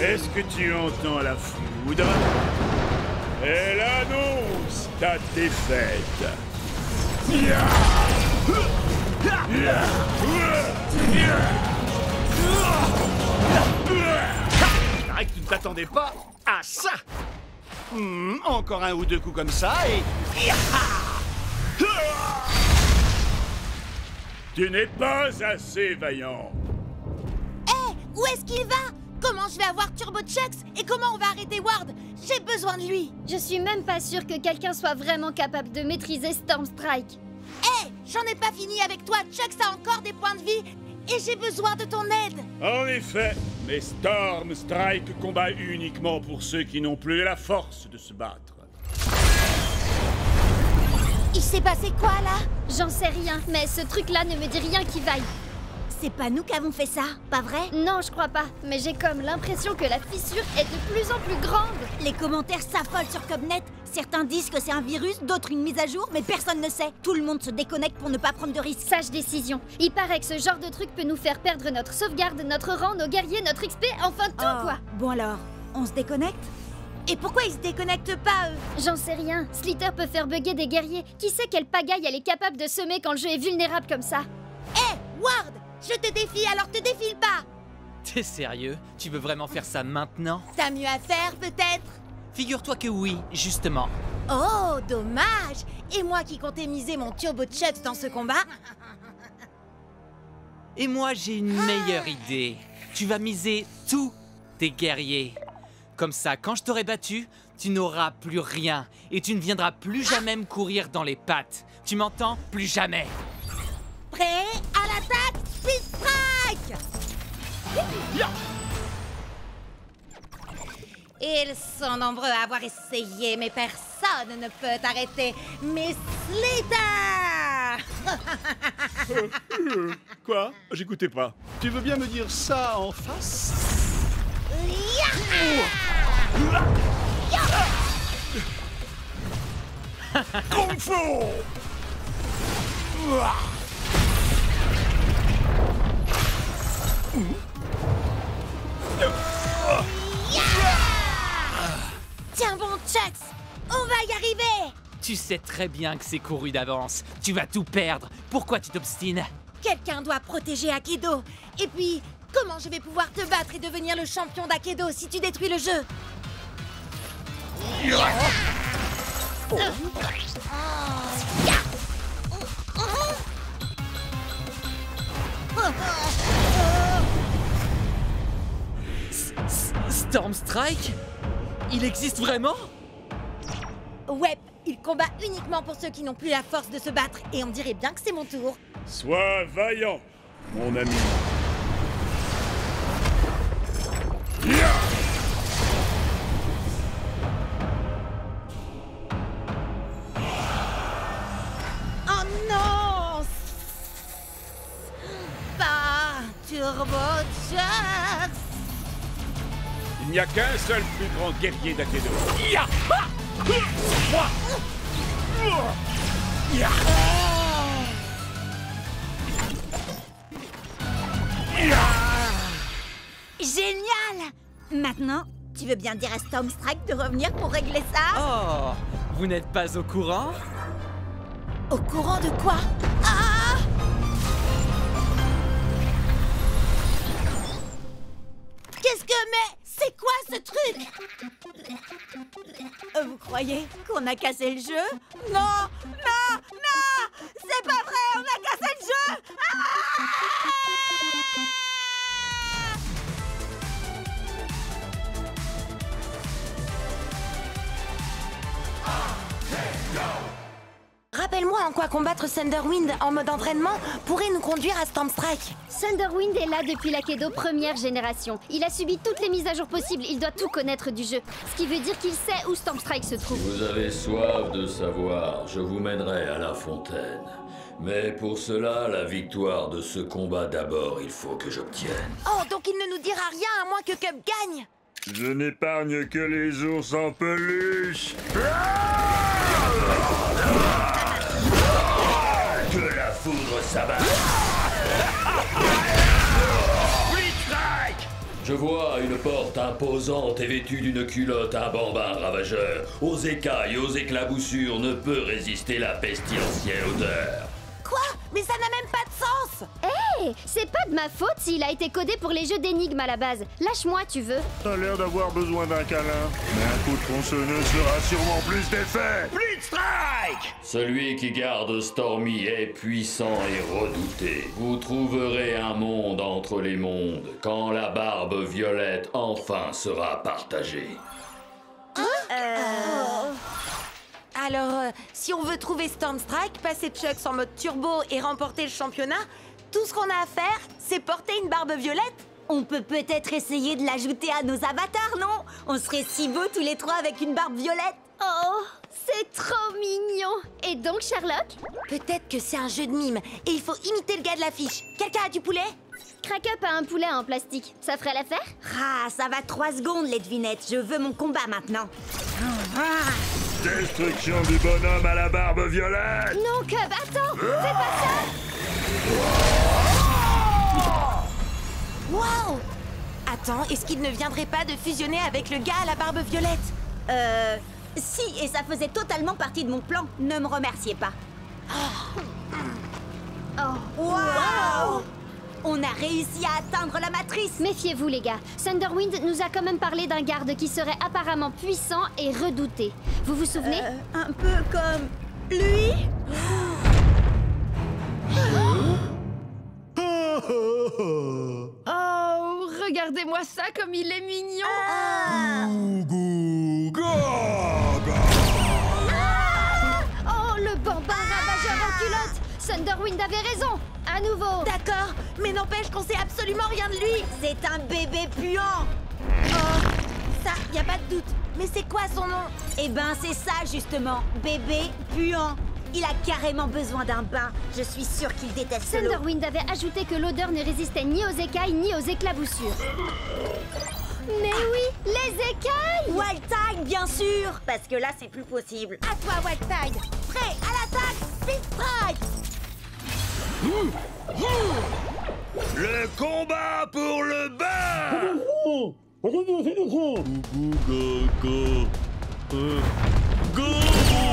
Est-ce que tu entends la foudre? Elle annonce ta défaite. Il paraît que tu ne t'attendais pas à ça. Encore un ou deux coups comme ça et... Tu n'es pas assez vaillant. Hé, où est-ce qu'il va? Comment je vais avoir Turbo Chucks? Et comment on va arrêter Ward? J'ai besoin de lui. Je suis même pas sûre que quelqu'un soit vraiment capable de maîtriser Stormstrike. Hé, j'en ai pas fini avec toi. Chucks a encore des points de vie et j'ai besoin de ton aide. En effet, mais Stormstrike combat uniquement pour ceux qui n'ont plus la force de se battre. Il s'est passé quoi, là? J'en sais rien, mais ce truc-là ne me dit rien qui vaille. C'est pas nous qui avons fait ça, pas vrai? Non, je crois pas, mais j'ai comme l'impression que la fissure est de plus en plus grande. Les commentaires s'affolent sur Cobnet. Certains disent que c'est un virus, d'autres une mise à jour, mais personne ne sait. Tout le monde se déconnecte pour ne pas prendre de risques. Sage décision. Il paraît que ce genre de truc peut nous faire perdre notre sauvegarde, notre rang, nos guerriers, notre XP, enfin tout quoi. Bon alors, on se déconnecte? Et pourquoi ils se déconnectent pas, eux? J'en sais rien. Slither peut faire bugger des guerriers. Qui sait quelle pagaille elle est capable de semer quand le jeu est vulnérable comme ça? Hé, Ward! Je te défie, alors te défile pas! T'es sérieux? Tu veux vraiment faire ça maintenant? T'as mieux à faire, peut-être? Figure-toi que oui, justement. Oh, dommage! Et moi qui comptais miser mon Turbo Chucks dans ce combat? Et moi, j'ai une meilleure idée. Tu vas miser tous tes guerriers. Comme ça, quand je t'aurai battu, tu n'auras plus rien. Et tu ne viendras plus jamais me courir dans les pattes. Tu m'entends? Plus jamais. Prêt à l'attaque, Split Strike! Ils sont nombreux à avoir essayé, mais personne ne peut arrêter Miss Slither! Quoi? J'écoutais pas. Tu veux bien me dire ça en face? Kung Fu! Tiens bon, Chucks! On va y arriver! Tu sais très bien que c'est couru d'avance. Tu vas tout perdre. Pourquoi tu t'obstines? Quelqu'un doit protéger Akedo. Et puis, comment je vais pouvoir te battre et devenir le champion d'Akedo si tu détruis le jeu? Storm Strike? Il existe vraiment? Ouais, il combat uniquement pour ceux qui n'ont plus la force de se battre. Et on dirait bien que c'est mon tour. Sois vaillant, mon ami. Oh non! Pas Turbo Jax! Il n'y a qu'un seul plus grand guerrier d'Akedo. Génial! Maintenant, tu veux bien dire à Storm Strike de revenir pour régler ça? Oh, vous n'êtes pas au courant? Au courant de quoi? Ah! Qu'est-ce que... Mais c'est quoi ce truc? Vous croyez qu'on a cassé le jeu? Non! Non! Non! C'est pas vrai! On a cassé le jeu! Rappelle-moi en quoi combattre Thunderwind en mode entraînement pourrait nous conduire à Storm Strike. Thunderwind est là depuis l'Akedo première génération. Il a subi toutes les mises à jour possibles, il doit tout connaître du jeu. Ce qui veut dire qu'il sait où Storm Strike se trouve. Vous avez soif de savoir, je vous mènerai à la fontaine. Mais pour cela, la victoire de ce combat d'abord, il faut que j'obtienne. Oh, donc il ne nous dira rien à moins que Cup gagne. Je n'épargne que les ours en peluche. Que la foudre s'abatte. Je vois une porte imposante et vêtue d'une culotte, un bambin ravageur. Aux écailles, aux éclaboussures, ne peut résister la pestilentielle odeur. Quoi? Mais ça n'a même pas de sens! Hé! C'est pas de ma faute s'il a été codé pour les jeux d'énigmes à la base. Lâche-moi, tu veux? T'as l'air d'avoir besoin d'un câlin. Mais un coup de tronçonneuse fera sûrement plus d'effet. Blitzstrike! Celui qui garde Stormy est puissant et redouté. Vous trouverez un monde entre les mondes quand la barbe violette enfin sera partagée. Alors, si on veut trouver Storm Strike, passer Chucks en mode turbo et remporter le championnat, tout ce qu'on a à faire, c'est porter une barbe violette? On peut peut-être essayer de l'ajouter à nos avatars, non? On serait si beaux tous les trois avec une barbe violette. Oh, c'est trop mignon! Et donc, Sherlock? Peut-être que c'est un jeu de mime et il faut imiter le gars de l'affiche. Quelqu'un a du poulet? Crack-up a un poulet en plastique. Ça ferait l'affaire? Ah, ça va 3 secondes, les devinettes. Je veux mon combat maintenant. Destruction du bonhomme à la barbe violette! Non, Cub, attends! Fais pas ça! Wow! Attends, est-ce qu'il ne viendrait pas de fusionner avec le gars à la barbe violette? Si, et ça faisait totalement partie de mon plan. Ne me remerciez pas. Wow! On a réussi à atteindre la matrice. Méfiez-vous, les gars. Thunderwind nous a quand même parlé d'un garde qui serait apparemment puissant et redouté. Vous vous souvenez? Un peu comme lui. Oh, regardez-moi ça comme il est mignon. Oh, le bambin ravageur en culotte! Thunderwind avait raison! À nouveau! D'accord, mais n'empêche qu'on sait absolument rien de lui. C'est un bébé puant. Oh, ça, y a pas de doute. Mais c'est quoi son nom? Eh ben, c'est ça justement, bébé puant. Il a carrément besoin d'un bain. Je suis sûre qu'il déteste l'eau. Thunderwind avait ajouté que l'odeur ne résistait ni aux écailles ni aux éclaboussures. Mais oui, les écailles! Wild Tide, bien sûr. Parce que là, c'est plus possible. À toi, Wild Tide. Prêt, à l'attaque, Speed Strike. Le combat pour le bain! Go!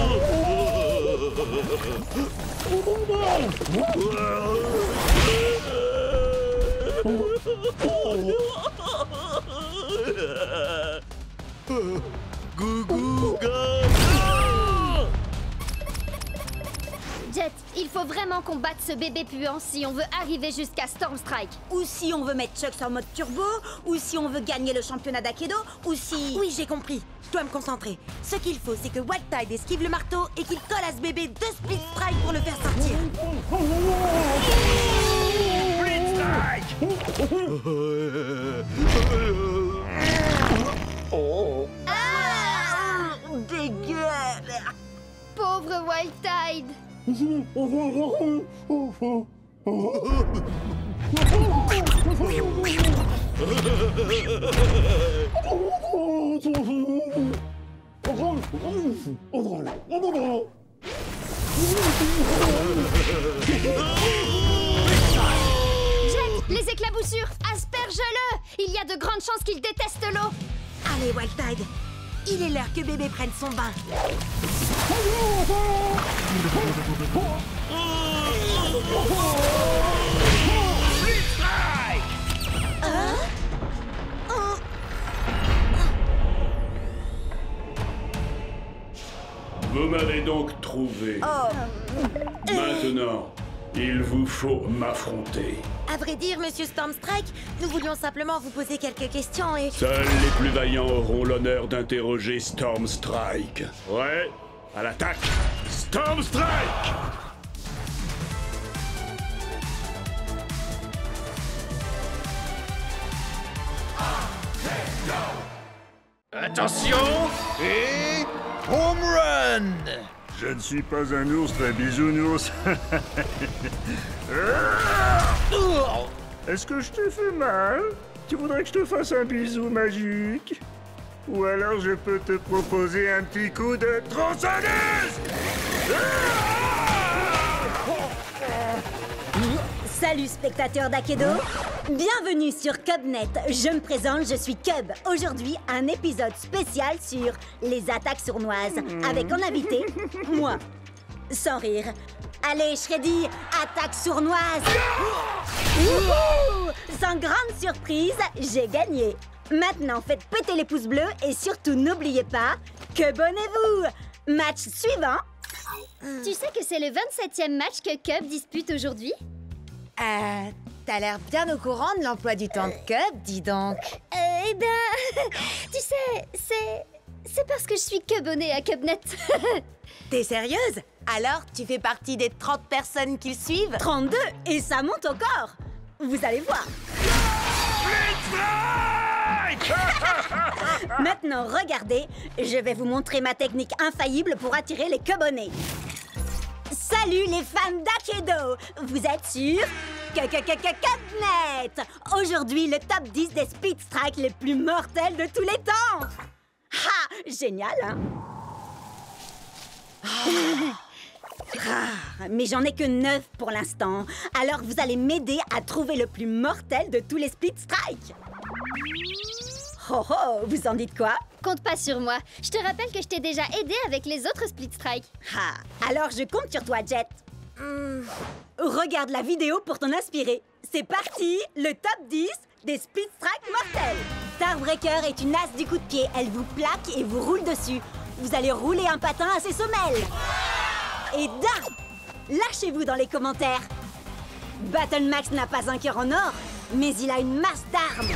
Jet, il faut vraiment qu'on batte ce bébé puant si on veut arriver jusqu'à Storm Strike. Ou si on veut mettre Chucks en mode turbo, ou si on veut gagner le championnat d'Akedo, ou si... Oui, j'ai compris. Je dois me concentrer. Ce qu'il faut, c'est que Wild Tide esquive le marteau et qu'il colle à ce bébé 2 Split Strike pour le faire sortir. Split Strike. Dégueule. Pauvre Wild Tide. Jet, les éclaboussures, asperge-le. Il y a de grandes chances qu'il déteste l'eau. Allez, Wild Tide. Il est l'heure que bébé prenne son bain. Split Strike. Vous m'avez donc trouvé. Maintenant, il vous faut m'affronter. À vrai dire, Monsieur Stormstrike, nous voulions simplement vous poser quelques questions et... Seuls les plus vaillants auront l'honneur d'interroger Stormstrike. Ouais, à l'attaque. Stormstrike! Attention et home run. Je ne suis pas un ours très bisounours. Est-ce que je te fais mal? Tu voudrais que je te fasse un bisou magique? Ou alors je peux te proposer un petit coup de tronçonneuse? Salut spectateurs d'Akedo, bienvenue sur Cubnet. Je me présente, je suis Cub. Aujourd'hui, un épisode spécial sur les attaques sournoises, avec en invité, moi. Sans rire. Allez, Shreddy, attaque sournoise. Wouhou! Sans grande surprise, j'ai gagné. Maintenant, faites péter les pouces bleus et surtout n'oubliez pas, Cubonnez-vous. Match suivant. Tu sais que c'est le 27e match que Cub dispute aujourd'hui? T'as l'air bien au courant de l'emploi du temps de Cub, dis donc. Eh ben, tu sais, c'est parce que je suis Cubonnée à Cubnet. T'es sérieuse? Alors, tu fais partie des 30 personnes qui le suivent? 32, et ça monte encore. Vous allez voir. Maintenant, regardez, je vais vous montrer ma technique infaillible pour attirer les Cubonnés. Salut les fans d'Akedo! Vous êtes sur Cubnet! Aujourd'hui, le top 10 des Speed Strike les plus mortels de tous les temps! Ha! Génial, hein? Mais j'en ai que 9 pour l'instant. Alors vous allez m'aider à trouver le plus mortel de tous les Speed Strike. Oh oh, vous en dites quoi? Compte pas sur moi. Je te rappelle que je t'ai déjà aidé avec les autres Split Strike. Ah, alors je compte sur toi, Jet. Regarde la vidéo pour t'en inspirer. C'est parti, le top 10 des Split Strike mortels. Starbreaker est une as du coup de pied. Elle vous plaque et vous roule dessus. Vous allez rouler un patin à ses semelles. Et dam! Lâchez-vous dans les commentaires. Battle Max n'a pas un cœur en or, mais il a une masse d'armes.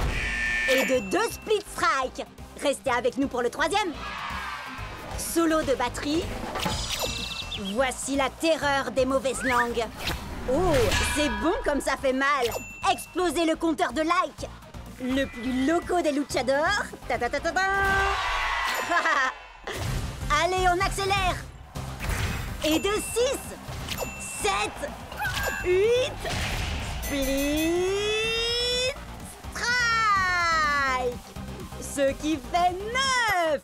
Et de 2 Split Strike. Restez avec nous pour le 3e. Solo de batterie. Voici la terreur des mauvaises langues. Oh, c'est bon comme ça fait mal. Explosez le compteur de likes. Le plus loco des luchadors. Ta-ta-ta-ta-ta. Allez, on accélère. Et de 6, 7, 8, Split Strike. Ce qui fait 9.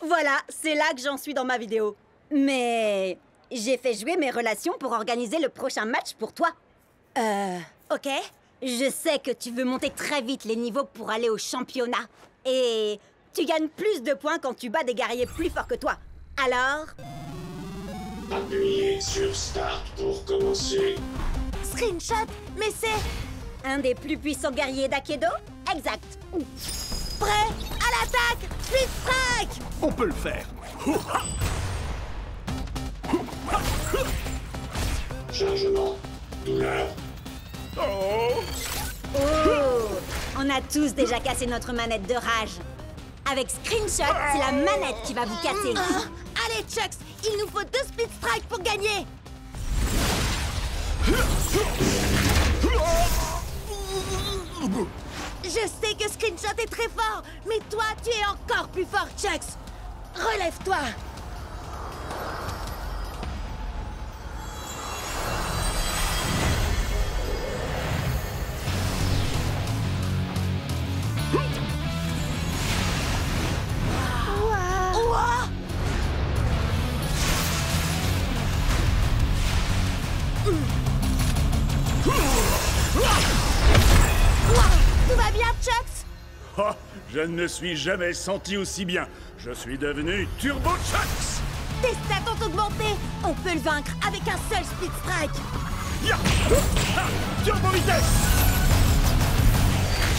Voilà, c'est là que j'en suis dans ma vidéo. Mais j'ai fait jouer mes relations pour organiser le prochain match pour toi. Ok. Je sais que tu veux monter très vite les niveaux pour aller au championnat. Et tu gagnes plus de points quand tu bats des guerriers plus forts que toi. Alors, Appuyez sur Start pour commencer. Screenshot, mais c'est un des plus puissants guerriers d'Akedo? Exact. Prêt à l'attaque! Split Strike! On peut le faire. Chargement. Douleur. Oh! Oh! On a tous déjà cassé notre manette de rage. Avec Screenshot, c'est la manette qui va vous casser. Allez, Chucks, il nous faut 2 Split Strike pour gagner. Je sais que Screenshot est très fort, mais toi, tu es encore plus fort, Chucks. Relève-toi. Tout va bien, Chucks? Oh, je ne me suis jamais senti aussi bien. Je suis devenu Turbo Chucks. Tes stats ont augmenté. On peut le vaincre avec un seul Split Strike. Ya! Ah, Turbo vitesse.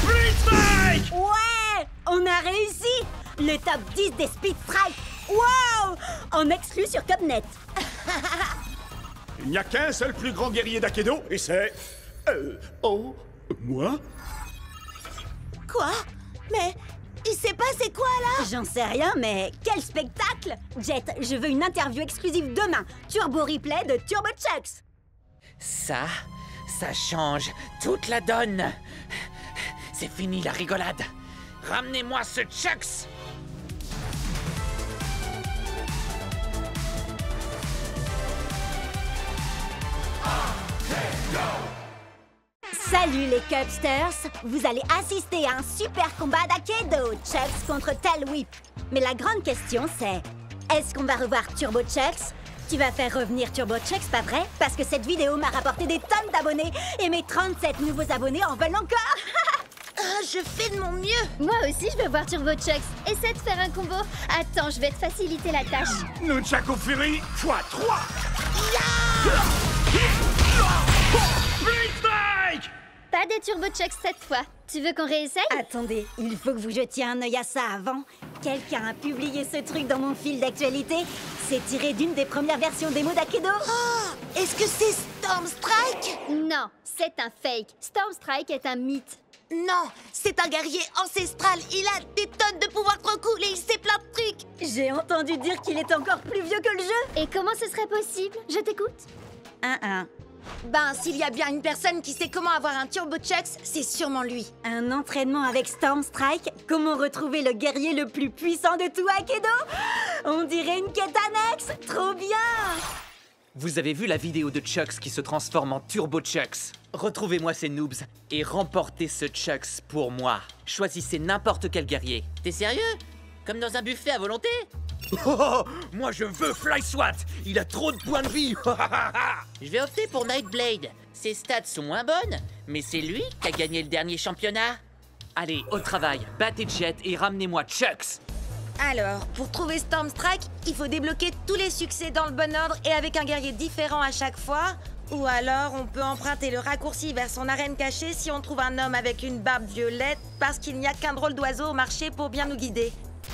Split Strike! Ouais! On a réussi! Le top 10 des Split Strike! Wow! En exclu sur Cubnet. Il n'y a qu'un seul plus grand guerrier d'Akedo, et c'est... oh, moi? Quoi? Mais il s'est passé quoi là? J'en sais rien, mais quel spectacle! Jet, je veux une interview exclusive demain. Turbo replay de Turbo Chucks. Ça change toute la donne. C'est fini la rigolade. Ramenez-moi ce Chucks. Salut les Cubsters! Vous allez assister à un super combat d'Akedo, Chucks contre Tail Whip. Mais la grande question c'est, est-ce qu'on va revoir Turbo Chucks? Tu vas faire revenir Turbo Chucks, pas vrai? Parce que cette vidéo m'a rapporté des tonnes d'abonnés et mes 37 nouveaux abonnés en veulent encore! Je fais de mon mieux! Moi aussi, je veux voir Turbo Chucks. Essaie de faire un combo. Attends, je vais te faciliter la tâche. Nunchaku Fury x3! Split Strike! Pas de Turbo Chucks cette fois. Tu veux qu'on réessaye? Attendez, il faut que vous jetiez un œil à ça avant. Quelqu'un a publié ce truc dans mon fil d'actualité. C'est tiré d'une des premières versions démo d'Akedo. Oh! Est-ce que c'est Storm Strike? Non, c'est un fake. Storm Strike est un mythe. Non, c'est un guerrier ancestral. Il a des tonnes de pouvoirs trop cool et il sait plein de trucs. J'ai entendu dire qu'il est encore plus vieux que le jeu. Et comment ce serait possible? Je t'écoute. Ben, s'il y a bien une personne qui sait comment avoir un Turbo Chucks, c'est sûrement lui. Un entraînement avec Storm Strike? Comment retrouver le guerrier le plus puissant de tout Akedo? On dirait une quête annexe. Trop bien! Vous avez vu la vidéo de Chucks qui se transforme en Turbo Chucks? Retrouvez-moi ces noobs et remportez ce Chucks pour moi. Choisissez n'importe quel guerrier. T'es sérieux? Comme dans un buffet à volonté? Oh, moi je veux Fly SWAT. Il a trop de points de vie. Je vais opter pour Nightblade. Ses stats sont moins bonnes, mais c'est lui qui a gagné le dernier championnat. Allez, au travail, battez Jet et ramenez-moi Chucks. Alors, pour trouver Storm Strike, il faut débloquer tous les succès dans le bon ordre et avec un guerrier différent à chaque fois. Ou alors, on peut emprunter le raccourci vers son arène cachée si on trouve un homme avec une barbe violette parce qu'il n'y a qu'un drôle d'oiseau au marché pour bien nous guider.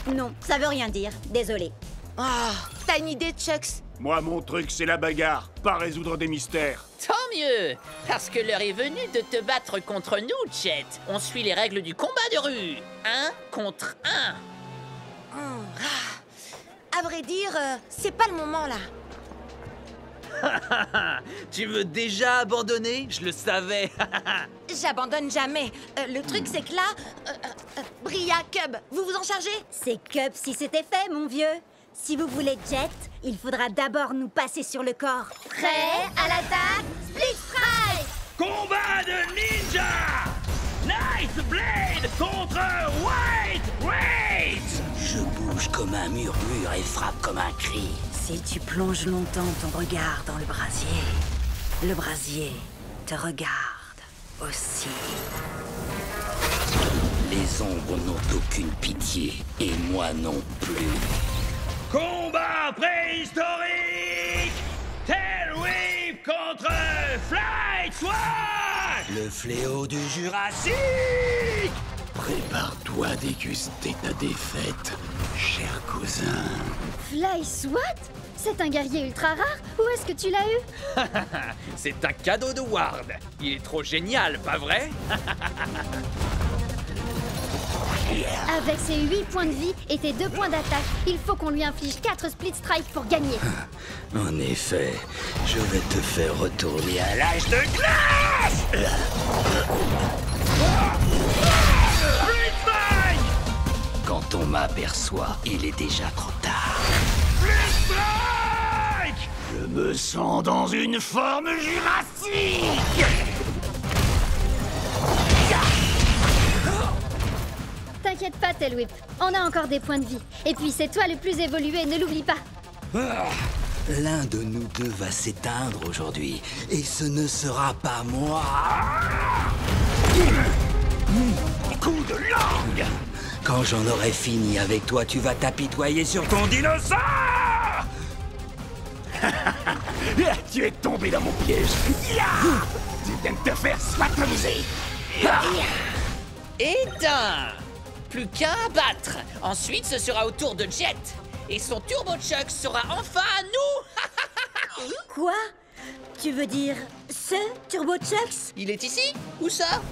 Non, ça veut rien dire. Désolé. Oh, t'as une idée, Chucks? Moi, mon truc, c'est la bagarre, pas résoudre des mystères. Tant mieux, parce que l'heure est venue de te battre contre nous, Jet. On suit les règles du combat de rue. 1 contre 1. À vrai dire, c'est pas le moment là. Tu veux déjà abandonner? Je le savais. J'abandonne jamais. Le truc, c'est que là... Bria, Cub, vous vous en chargez? C'est Cub si c'était fait, mon vieux. Si vous voulez Jet, il faudra d'abord nous passer sur le corps. Prêt à l'attaque? Split Strike! Combat de ninja! Nightblade contre White Rage! Je bouge comme un murmure et frappe comme un cri. Si tu plonges longtemps ton regard dans le brasier te regarde aussi. Les ombres n'ont aucune pitié, et moi non plus. Combat préhistorique! contre Flight Swat! Le fléau du Jurassique! Prépare-toi à déguster ta défaite, cher cousin. Fly Swat? C'est un guerrier ultra rare? Où est-ce que tu l'as eu? C'est un cadeau de Ward. Il est trop génial, pas vrai? Avec ses 8 points de vie et tes 2 points d'attaque, il faut qu'on lui inflige 4 split strikes pour gagner. En effet, je vais te faire retourner à l'âge de glace! Quand on m'aperçoit, il est déjà trop tard. Je me sens dans une forme jurassique! T'inquiète pas, Tailwhip, on a encore des points de vie. Et puis c'est toi le plus évolué, ne l'oublie pas. L'un de nous deux va s'éteindre aujourd'hui, et ce ne sera pas moi. Coup de langue! Quand j'en aurai fini avec toi, tu vas t'apitoyer sur ton dinosaure! Tu es tombé dans mon piège. Tu viens de te faire swatomiser. Éteint! Plus qu'un à battre. Ensuite, ce sera au tour de Jet. Et son Turbo Chuck sera enfin à nous. Quoi? Tu veux dire ce Turbo Chucks? Il est ici? Où ça?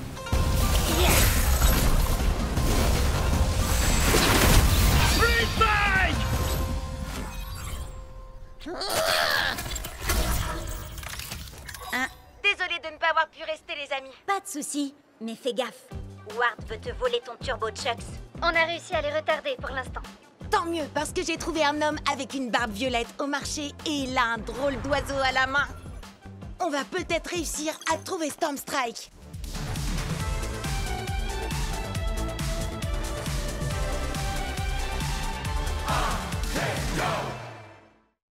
Désolée de ne pas avoir pu rester, les amis. Pas de souci, mais fais gaffe. Ward veut te voler ton Turbo Chucks. On a réussi à les retarder pour l'instant. Tant mieux, parce que j'ai trouvé un homme avec une barbe violette au marché et il a un drôle d'oiseau à la main. On va peut-être réussir à trouver Storm Strike. Go!